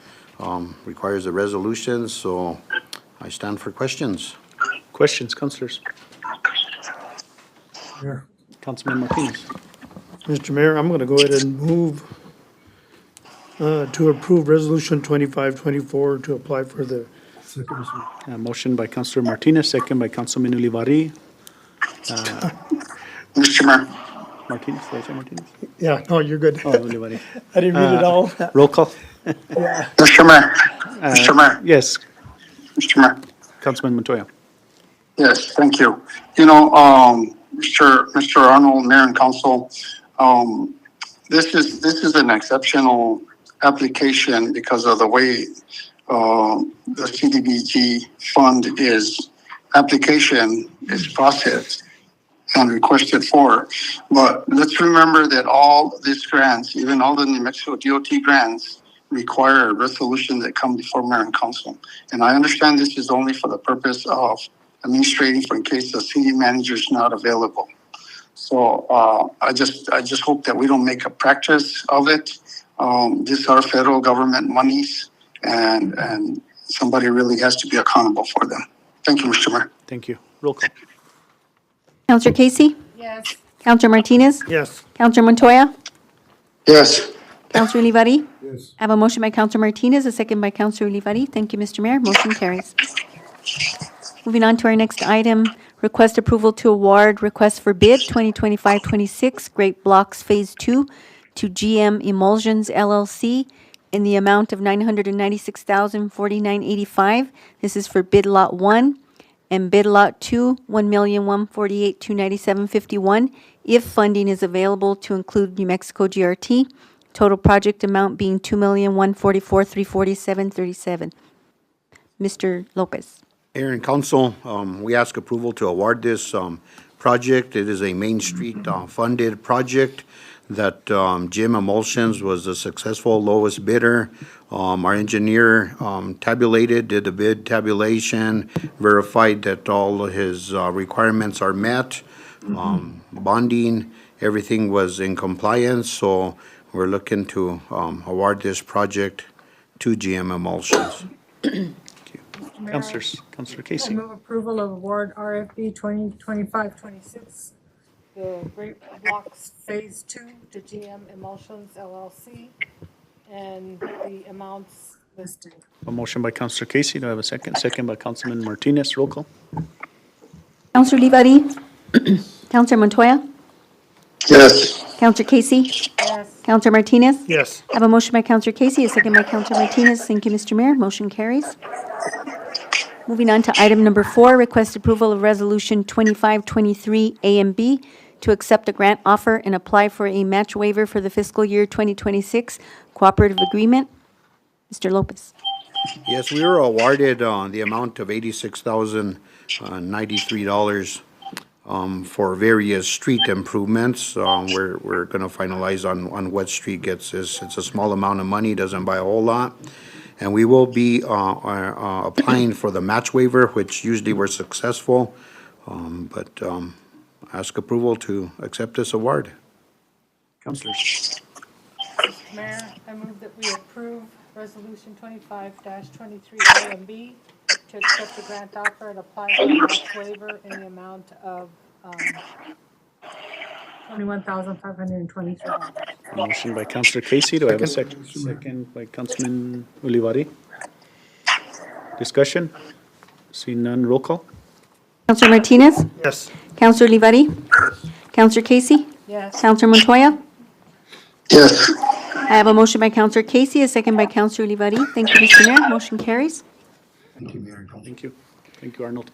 requires a resolution, so I stand for questions. Questions, councilors? Mayor. Councilman Martinez. Mr. Mayor, I'm going to go ahead and move to approve Resolution 2524 to apply for the. Motion by Councilor Martinez, second by Councilman Ulivari. Mr. Mayor, Martinez, did I say Martinez? Yeah, no, you're good. Oh, Ulivari. I didn't read it all. Roll call. Mr. Mayor, Mr. Mayor, Yes, Mr. Mayor. Councilman Montoya. Yes, thank you. Mr. Arnold, Mayor and Council, this is an exceptional application because of the way the CDBG fund application is processed and requested for. But let's remember that all these grants, even all the New Mexico DOT grants, require a resolution that come before mayor and council. And I understand this is only for the purpose of administrating for in case the city manager is not available. So I just hope that we don't make a practice of it. These are federal government monies, and somebody really has to be accountable for them. Thank you, Mr. Mayor. Thank you. Roll call. Counselor Casey? Yes. Counselor Martinez? Yes. Counselor Montoya? Yes. Counselor Ulivari? Yes. I have a motion by Counselor Martinez, a second by Counselor Ulivari. Thank you, Mr. Mayor. Motion carries. Moving on to our next item, request approval to award request for bid 2025-26 Great Blocks Phase 2 to GM Emulsions LLC in the amount of $996,049.85. This is for bid lot 1 and bid lot 2, $1,148,297.51, if funding is available to include New Mexico GRT. Total project amount being $2,144,347.37. Mr. Lopez. Mayor and council, we ask approval to award this project. It is a Main Street funded project that Jim Emulsions was the successful lowest bidder. Our engineer did the bid tabulation, verified that all of his requirements are met. Bonding, everything was in compliance, so we're looking to award this project to GM Emulsions. Councilors, Councilor I Casey. move approval of award RFB 2025-26, the Great Blocks Phase 2 to GM Emulsions LLC, and the amounts listed. A motion by Councilor Casey. Do I have a second? Second by Councilman Martinez. Roll call. Counselor Ulivari? Counselor Montoya? Yes. Counselor Casey? Yes. Counselor Martinez? Yes. I have a motion by Counselor Casey, a second by Counselor Martinez. Thank you, Mr. Mayor. Motion carries. Moving on to item number 4, request approval of Resolution 2523 A and B to accept a grant offer and apply for a match waiver for the fiscal year 2026 cooperative agreement. Mr. Lopez. Yes, we were awarded the amount of $86,093 for various street improvements. We're going to finalize on what street gets this. It's a small amount of money, doesn't buy a whole lot. And we will be applying for the match waiver, which usually we're successful. But ask approval to accept this award. Councilors. Mayor, I move that we approve Resolution 25-23 A and B to accept the grant offer and apply for a match waiver in the amount of $21,523. Motion by Councilor Casey. Do I have a second? Second by Councilman Ulivari. Discussion? See none, roll call? Counselor Martinez? Yes. Counselor Olivari? Counselor Casey? Yes. Counselor Montoya? Yes. I have a motion by Counselor Casey, a second by Counselor Olivari. Thank you, Mr. Mayor. Motion carries. Thank you. Thank you, Arnold.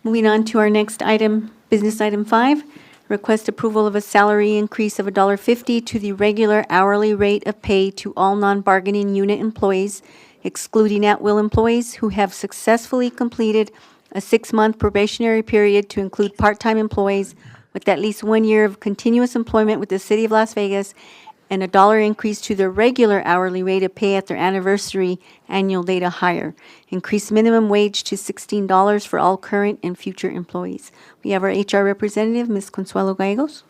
Moving on to our next item, business item 5, request approval of a salary increase of $1.50 to the regular hourly rate of pay to all non-bargaining unit employees, excluding at-will employees who have successfully completed a 6-month probationary period to include part-time employees with at least 1 year of continuous employment with the City of Las Vegas, and a $1 increase to their regular hourly rate of pay at their anniversary annual date of hire. Increase minimum wage to $16 for all current and future employees. We have our HR representative, Ms. Consuelo Gallegos.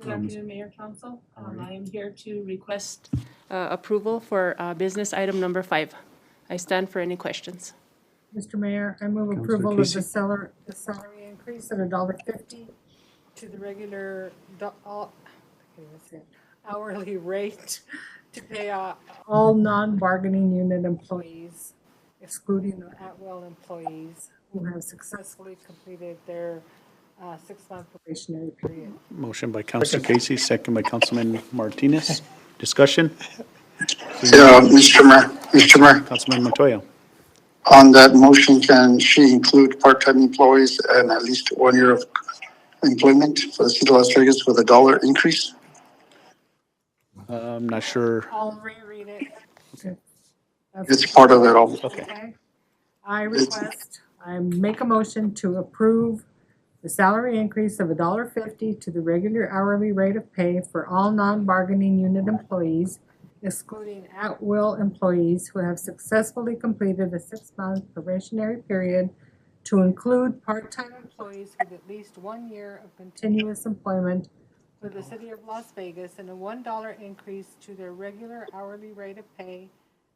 Good afternoon, Mayor Council. I am here to request approval for business item number 5. I stand for any questions. Mr. Mayor, I move Counselor approval of Casey. the salary increase of $1.50 to the regular hourly rate to pay all non-bargaining unit employees, excluding the at-will employees who have successfully completed their 6-month probationary period. Motion by Counselor Casey, second by Councilman Martinez. Discussion? Yeah, Mr. Mayor, Councilman Montoya. on that motion, can she include part-time employees and at least 1 year of employment for the city of Las Vegas with $1 increase? I'm not sure. I'll reread it. It's part of it all. Okay. I make a motion to approve the salary increase of $1.50 to the regular hourly rate of pay for all non-bargaining unit employees, excluding at-will employees who have successfully completed a 6-month probationary period, to include part-time employees with at least 1 year of continuous employment with the City of Las Vegas, and a $1 increase to their regular hourly rate of pay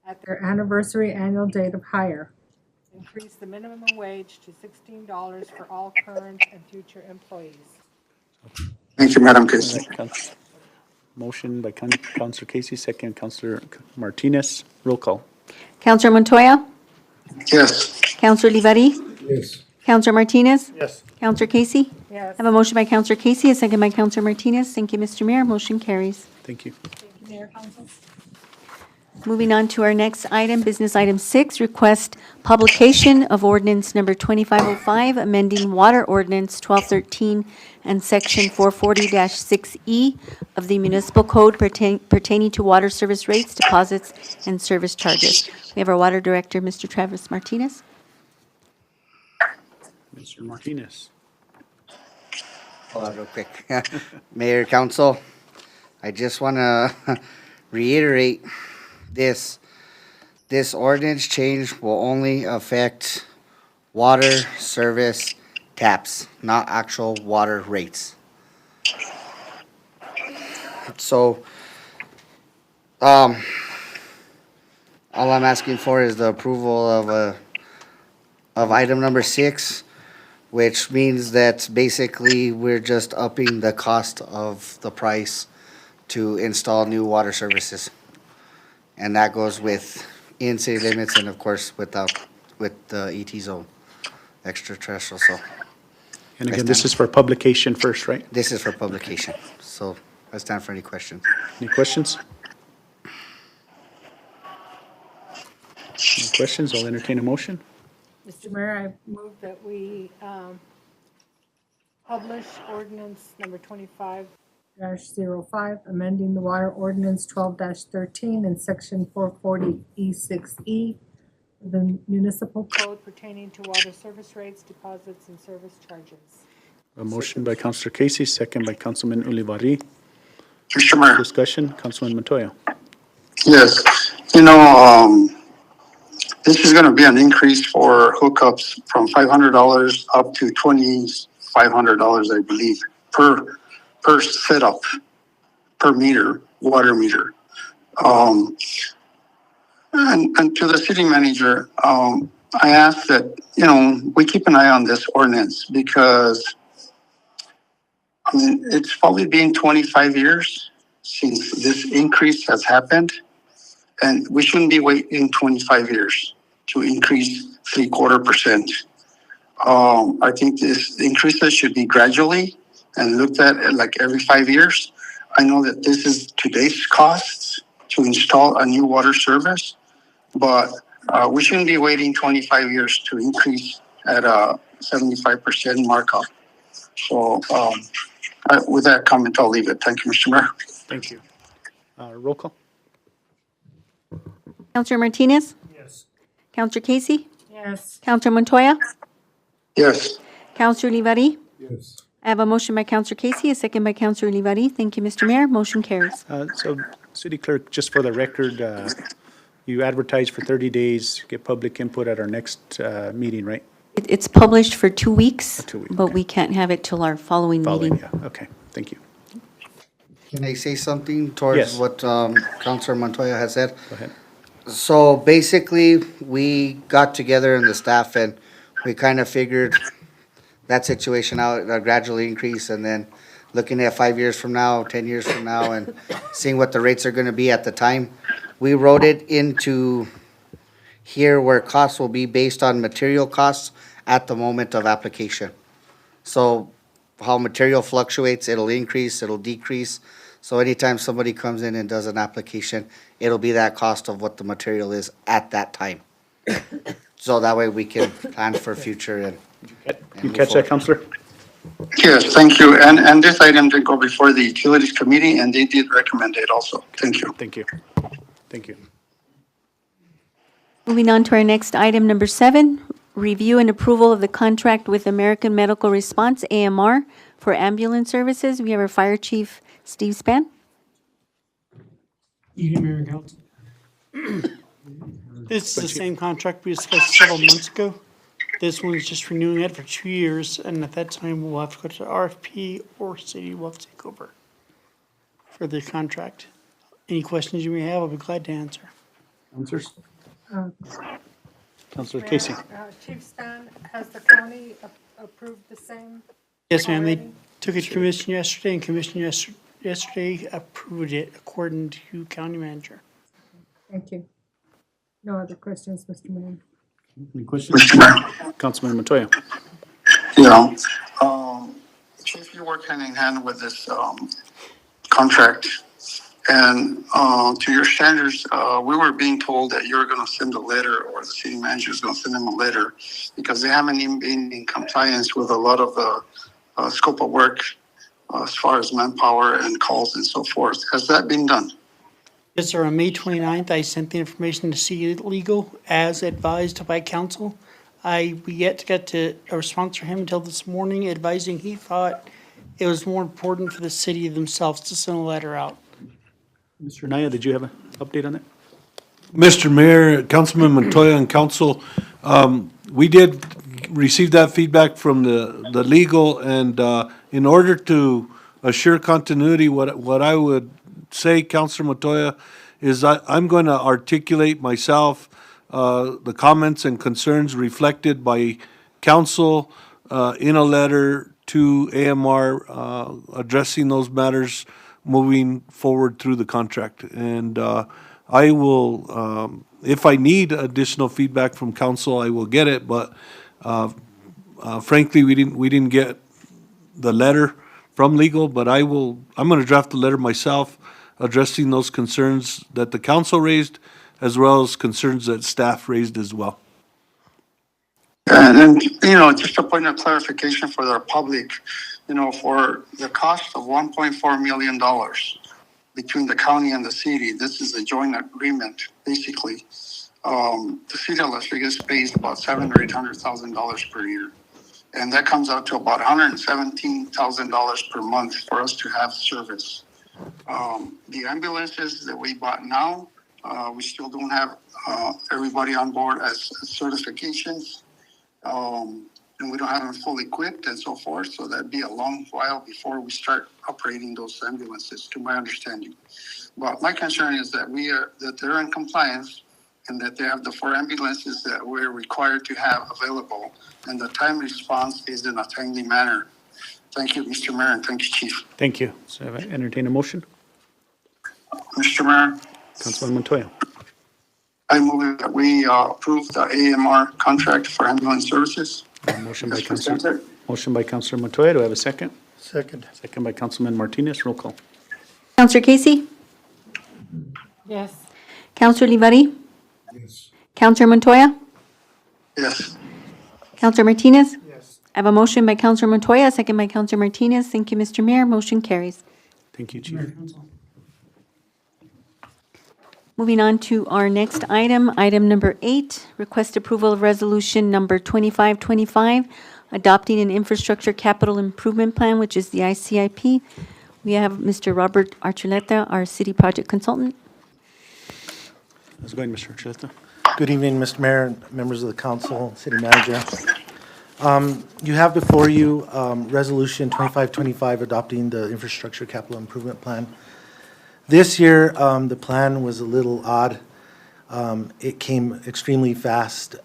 at their anniversary annual date of hire. Increase the minimum wage to $16 for all current and future employees. Thank you, Madam Casey. Motion by Counselor Casey, second Counselor Martinez. Roll call. Counselor Montoya? Yes. Counselor Olivari? Yes. Counselor Martinez? Yes. Counselor Casey? Yes. I have a motion by Counselor Casey, a second by Counselor Martinez. Thank you, Mr. Mayor. Motion carries. Thank you. Thank you, Mayor, Council. Moving on to our next item, business item 6, request publication of ordinance number 2505, amending water ordinance 1213 and section 440-6E of the municipal code pertaining to water service rates, deposits, and service charges. We have our water director, Mr. Travis Martinez. Mr. Martinez. Hold on real quick. Mayor, Council, I just want to reiterate this ordinance change will only affect water service taps, not actual water rates. So, all I'm asking for is the approval of item number 6, which means that basically we're just upping the cost of the price to install new water services. And that goes with in city limits and of course with the ET zone, extraterrestrial, so. And again, this is for publication first, right? This is for publication, so I stand for any questions. Any questions? No questions? I'll entertain a motion. Mr. Mayor, I move that we publish ordinance number 25-05, amending the water ordinance 12-13 and section 440E6E of the municipal code pertaining to water service rates, deposits, and service charges. A motion by Counselor Casey, second by Councilman Olivari. Mr. Mayor. Discussion, Councilman Montoya. Yes. This is going to be an increase for hookups from $500 up to $2,500, I believe, per setup, per meter, water meter. And to the city manager, I ask that, we keep an eye on this ordinance because, it's probably been 25 years since this increase has happened, and we shouldn't be waiting 25 years. to increase 0.75%. I think this increases should be gradually and looked at like every 5 years. I know that this is today's costs to install a new water service, but we shouldn't be waiting 25 years to increase at a 75% markup. So with that comment, I'll leave it. Thank you, Mr. Mayor. Thank you. Roll call? Counselor Martinez? Yes. Counselor Casey? Yes. Counselor Montoya? Yes. Counselor Olivari? Yes. I have a motion by Counselor Casey, a second by Counselor Olivari. Thank you, Mr. Mayor. Motion carries. So, City Clerk, just for the record, you advertise for 30 days, get public input at our next meeting, right? It's published for 2 weeks, 2 weeks, but okay. we can't have it till our following Following, meeting. yeah, okay, thank you. Can I say something towards Yes. what Councilor Montoya has said? Go ahead. So basically, we got together in the staff and we kind of figured that situation out, gradually increase, and then looking at 5 years from now, 10 years from now, and seeing what the rates are gonna be at the time. We wrote it into here where costs will be based on material costs at the moment of application. So how material fluctuates, it'll increase, it'll decrease. So anytime somebody comes in and does an application, it'll be that cost of what the material is at that time. So that way we can plan for future and. You catch that, Counselor? Yes, thank you. And this item did go before the Utilities Committee, and they did recommend it also. Thank you. Thank you. Thank you. Moving on to our next item, number 7, review and approval of the contract with American Medical Response, AMR, for ambulance services. We have our Fire Chief, Steve Span. Evening, Mayor and Council. This is the same contract we discussed several months ago. This one's just renewing it for 2 years, and at that time, we'll have to go to RFP or city will have to take over for the contract. Any questions you may have, I'll be glad to answer. Answers? Uh, Counselor Casey? Chief Stan, has the county approved the same? Yes, ma'am, they already? took it to commission yesterday, and commission yesterday approved it according to county manager. Thank you. No other questions, Mr. Mayor. Any questions? Mr. Mayor. Councilman Montoya? Yeah. Chief, you work hand in hand with this contract. And to your standards, we were being told that you're going to send a letter, or the city manager is going to send them a letter, because they haven't even been in compliance with a lot of the scope of work as far as manpower and calls and so forth. Has that been done? Yes, sir. On May 29th, I sent the information to City Legal as advised by council. We yet to get to a response from him until this morning, advising he thought it was more important for the city themselves to send a letter out. Mr. Naya, did you have an update on that? Mr. Mayor, Councilman Montoya and council, we did receive that feedback from the legal, and in order to assure continuity, what I would say, Councilor Montoya, is I'm going to articulate myself the comments and concerns reflected by council in a letter to AMR addressing those matters moving forward through the contract. And I will, if I need additional feedback from council, I will get it, but frankly, we didn't get the letter from legal, but I'm going to draft the letter myself addressing those concerns that the council raised, as well as concerns that staff raised as well. And just a point of clarification for our public, for the cost of $1.4 million between the county and the city, this is a joint agreement, basically. The city of Las Vegas pays about $700,000 or $800,000 per year. And that comes out to about $117,000 per month for us to have service. The ambulances that we bought now, we still don't have everybody on board as certifications. And we don't have them fully equipped and so forth. So that'd be a long while before we start operating those ambulances, to my understanding. But my concern is that that they're in compliance and that they have the 4 ambulances that we're required to have available, and the time response is in a timely manner. Thank you, Mr. Mayor, and thank you, Chief. Thank you. So I entertain a motion. Mr. Mayor. Councilman Montoya. I move that we approve the AMR contract for ambulance services. Motion by As Councilor, presented. motion by Councilor Montoya. Do I have a second? Second. Second by Councilman Martinez. Roll call. Counselor Casey? Yes. Counselor Olivari? Yes. Counselor Montoya? Yes. Counselor Martinez? Yes. I have a motion by Counselor Montoya, second by Counselor Martinez. Thank you, Mr. Mayor. Motion carries. Thank you, Chief. Moving on to our next item, item number 8, request approval of resolution number 2525, adopting an infrastructure capital improvement plan, which is the ICIP. We have Mr. Robert Archuleta, our city project consultant. Let's go ahead, Mr. Archuleta. Good evening, Mr. Mayor, and members of the council, city manager. You have before you Resolution 2525 adopting the infrastructure capital improvement plan. This year, the plan was a little odd. It came extremely fast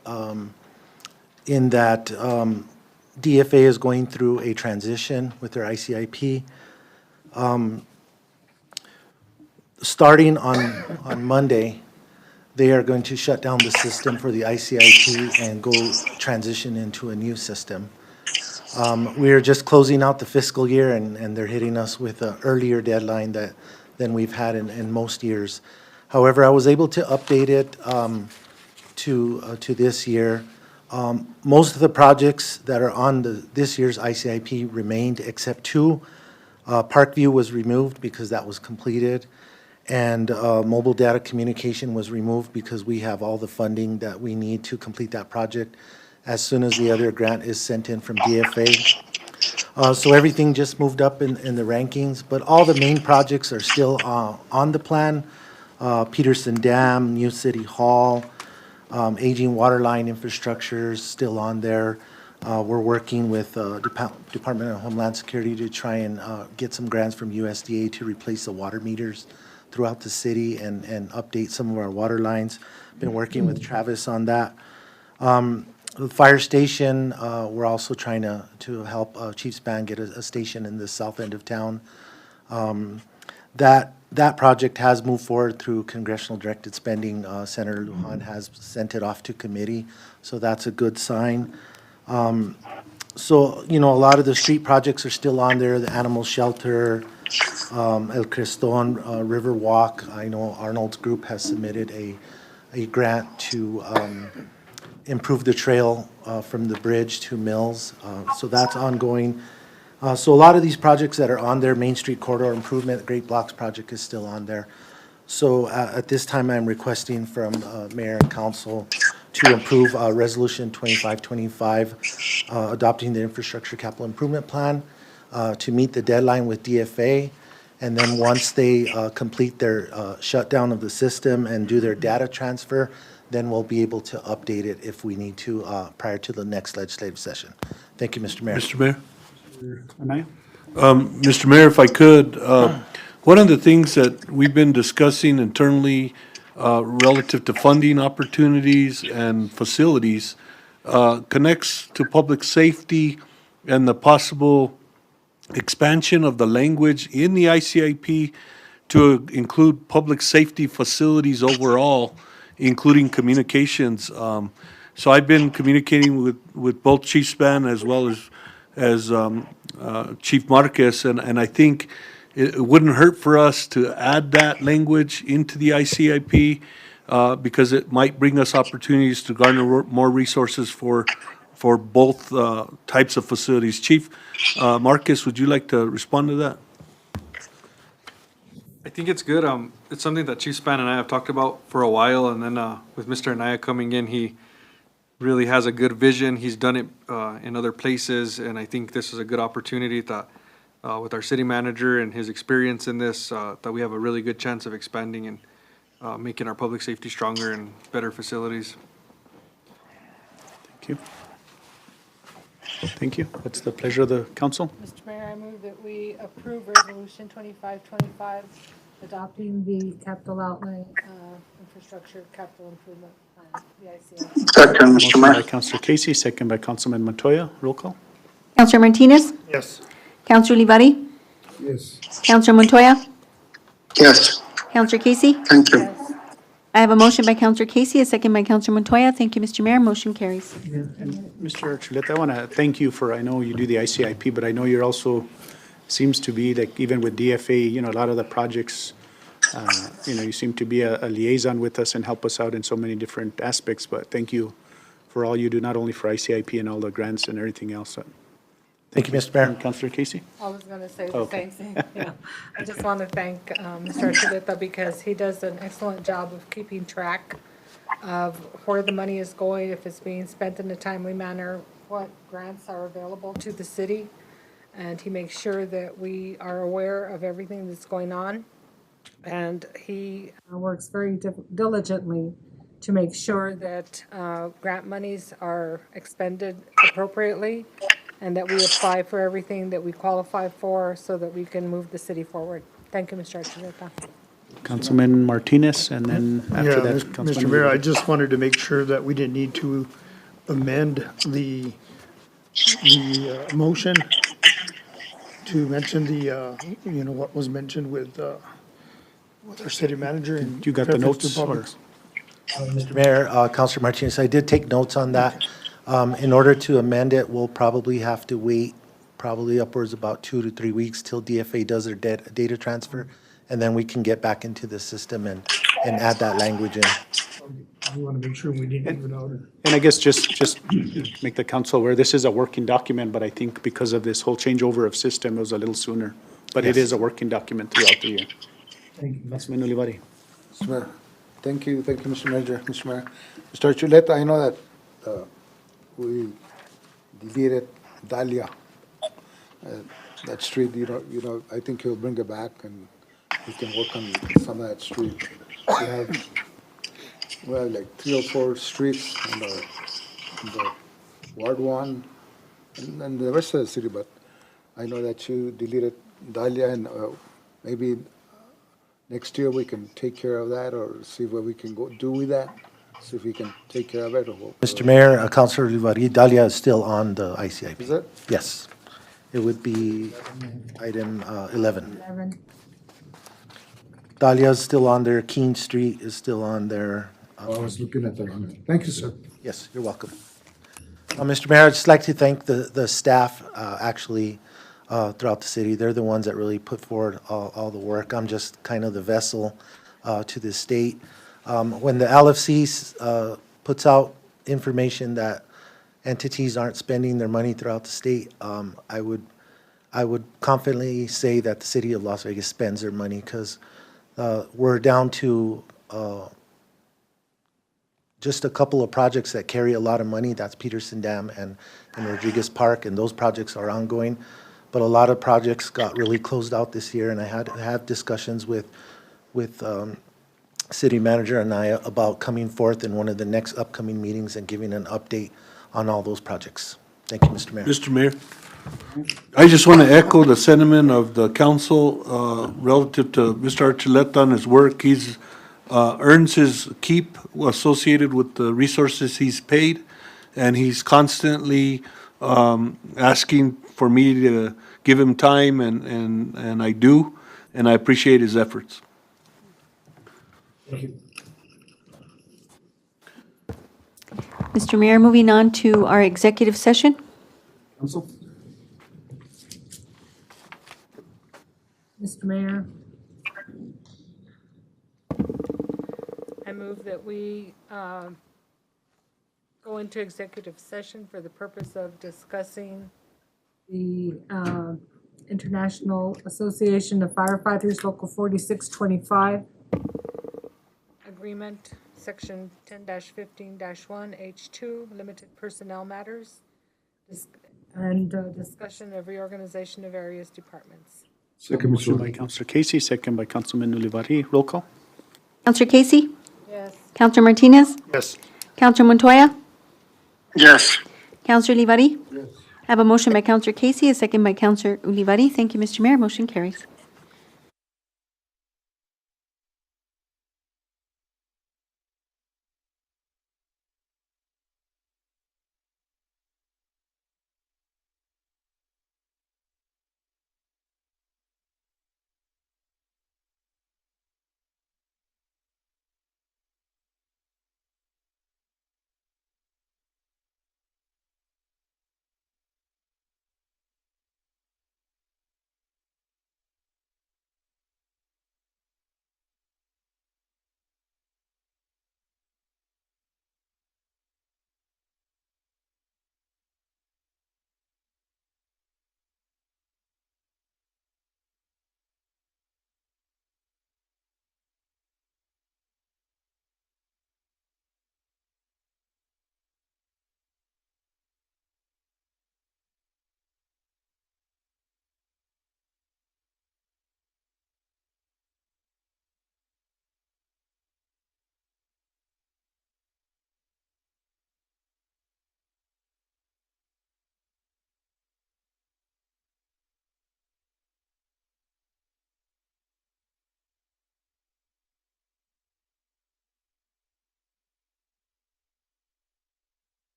in that DFA is going through a transition with their ICIP. Starting on Monday, they are going to shut down the system for the ICIP and go transition into a new system. We are just closing out the fiscal year, and they're hitting us with an earlier deadline than we've had in most years. However, I was able to update it to this year. Most of the projects that are on this year's ICIP remained, except 2. Parkview was removed because that was completed, and mobile data communication was removed because we have all the funding that we need to complete that project as soon as the other grant is sent in from DFA. So everything just moved up in the rankings, but all the main projects are still on the plan. Peterson Dam, New City Hall, aging water line infrastructure is still on there. We're working with Department of Homeland Security to try and get some grants from USDA to replace the water meters throughout the city and update some of our water lines. Been working with Travis on that. The fire station, we're also trying to help Chiefs Band get a station in the south end of town. That project has moved forward through congressional directed spending. Senator Lujan has sent it off to committee, so that's a good sign. So, a lot of the street projects are still on there, the animal shelter, El Creston River Walk. I know Arnold's group has submitted a grant to improve the trail from the bridge to Mills. So that's ongoing. So a lot of these projects that are on there, Main Street Corridor Improvement, Great Blocks Project is still on there. So at this time, I'm requesting from Mayor and Council to approve Resolution 2525, adopting the Infrastructure Capital Improvement Plan to meet the deadline with DFA. And then once they complete their shutdown of the system and do their data transfer, then we'll be able to update it if we need to prior to the next legislative session. Thank you, Mr. Mayor. Mr. Mayor? Anaya? Mr. Mayor, if I could, one of the things that we've been discussing internally relative to funding opportunities and facilities connects to public safety and the possible expansion of the language in the ICIP to include public safety facilities overall, including communications. So I've been communicating with both Chief Span as well as Chief Marquez, and I think it wouldn't hurt for us to add that language into the ICIP because it might bring us opportunities to garner more resources for both types of facilities. Chief Marquez, would you like to respond to that? I think it's good. It's something that Chief Span and I have talked about for a while, and then with Mr. Anaya coming in, he really has a good vision. He's done it in other places, and I think this is a good opportunity that with our city manager and his experience in this, that we have a really good chance of expanding and making our public safety stronger and better facilities. Thank you. Thank you. What's the pleasure of the council? Mr. Mayor, I move that we approve Resolution 2525, adopting the capital outlay infrastructure capital improvement plan, the ICI. Second, Mr. Motion Mayor. by Councilor Casey, second by Councilman Montoya. Roll call. Counselor Martinez? Yes. Counselor Olivari? Yes. Counselor Montoya? Yes. Counselor Casey? Thank you. I I have a motion by Counselor Casey, a second by Counselor Montoya. Thank you, Mr. Mayor. Motion carries. And Mr. Archuleta, I want to thank you for, I know you do the ICIP, but I know you're also, seems to be like, even with DFA, a lot of the projects, you seem to be a liaison with us and help us out in so many different aspects, but thank you for all you do, not only for ICIP and all the grants and everything else. Thank you, Mr. Mayor. And Counselor Casey? I was going to say the Okay. same thing. Yeah. I just want to thank Mr. Archuleta because he does an excellent job of keeping track of where the money is going, if it's being spent in a timely manner, what grants are available to the city. And he makes sure that we are aware of everything that's going on. And he works very diligently to make sure that grant monies are expended appropriately and that we apply for everything that we qualify for so that we can move the city forward. Thank you, Mr. Archuleta. Councilman Martinez, and then after Yeah, that, Mr. Councilman. Mayor, I Rivera. just wanted to make sure that we didn't need to amend the motion to mention what was mentioned with our city manager and. You got the preference to notes, or? publics. Mr. Mayor, Councilor Martinez, I did take notes on that. In order to amend it, we'll probably have to wait probably upwards about 2 to 3 weeks till DFA does their data transfer, and then we can get back into the system and add that language in. We want to make sure we didn't leave it out. And I guess just make the council aware, this is a working document, but I think because of this whole changeover of system, it was a little sooner. But it Yes. is a working document throughout the year. Thank you. Councilman Olivari. Mr. Mayor, thank you, Mr. Manager, Mr. Mayor. Mr. Archuleta, I know that we deleted Dahlia, that street, I think he'll bring it back and we can work on some of that street. We have like 3 or 4 streets in the Ward 1 and the rest of the city, but I know that you deleted Dahlia and maybe next year we can take care of that or see what we can go do with that, see if we can take care of it or what. Mr. Mayor, Councilor Olivari, Dahlia is still on the ICIP. Is it? Yes. It would be item 11. 11. Dahlia is still on there, Keene Street is still on there. I was looking at that on it. Thank you, sir. Yes, you're welcome. Mr. Mayor, I'd just like to thank the staff, actually, throughout the city. They're the ones that really put forward all the work. I'm just kind of the vessel to the state. When the LFC puts out information that entities aren't spending their money throughout the state, I would confidently say that the city of Las Vegas spends their money because we're down to just a couple of projects that carry a lot of money. That's Peterson Dam and Rodriguez Park, and those projects are ongoing. But a lot of projects got really closed out this year, and I had to have discussions with city manager and I about coming forth in one of the next upcoming meetings and giving an update on all those projects. Thank you, Mr. Mayor. Mr. Mayor, I just want to echo the sentiment of the council relative to Mr. Archuleta and his work. He's earns his keep associated with the resources he's paid, and he's constantly asking for me to give him time, and I do, and I appreciate his efforts. Thank you. Mr. Mayor, moving on to our executive session. Council? Mr. Mayor, I move that we go into executive session for the purpose of discussing the International Association of Firefighters Local 4625 Agreement, Section 10-15-1, H2, Limited Personnel Matters, and discussion of reorganization of various departments. Second, Motion by Councilor Casey, second by Councilman Olivari. Roll call. Counselor Casey? Yes. Counselor Martinez? Yes. Counselor Montoya? Yes. Counselor Olivari? Yes. I have a motion by Counselor Casey, a second by Counselor Olivari. Thank you, Mr. Mayor. Motion carries.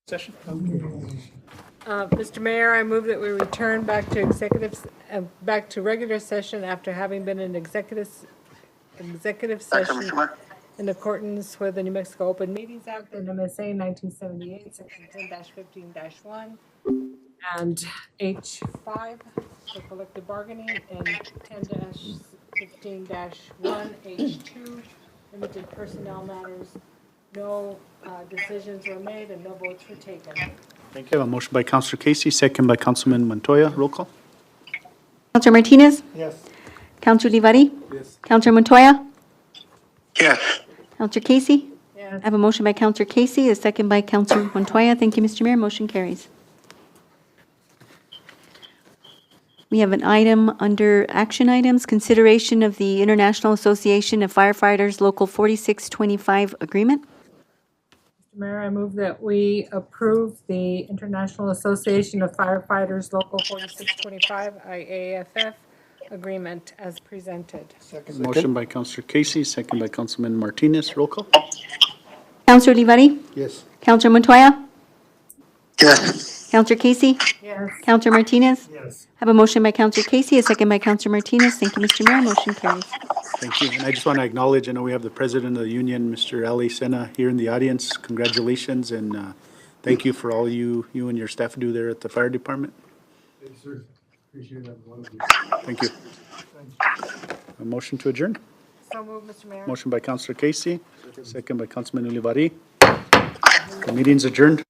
Session? Mr. Mayor, I move that we return back to back to regular session after having been in executive Second, session Mr. Mayor. in accordance with the New Mexico Open Meetings Act and MSA 1978, Section 10-15-1, and H5 for collective bargaining, and 10-15-1, H2, limited personnel matters. No decisions were made and no votes were taken. Thank you. A motion by Counselor Casey, second by Councilman Montoya. Roll call. Counselor Martinez? Yes. Counselor Olivari? Yes. Counselor Montoya? Yes. Counselor Casey? Yes. I have a motion by Counselor Casey, a second by Counselor Montoya. Thank you, Mr. Mayor. Motion carries. We have an item under action items, consideration of the International Association of Firefighters Local 4625 agreement. Mr. Mayor, I move that we approve the International Association of Firefighters Local 4625, IAFF, agreement as presented. Motion by Counselor Casey, second by Councilman Martinez. Roll call. Counselor Olivari? Yes. Counselor Montoya? Yes. Counselor Casey? Yes. Counselor Martinez? Yes. I have a motion by Counselor Casey, a second by Counselor Martinez. Thank you, Mr. Mayor. Motion carries. Thank you. And I just want to acknowledge, I know we have the president of the union, Mr. Ali Sena, here in the audience. Congratulations, and thank you for all you and your staff do there at the fire department. Thank you, sir. Appreciate every one of you. Thank you. A motion to adjourn. So move, Mr. Mayor. Motion by Counselor Casey, second by Councilman Olivari. The meeting's adjourned.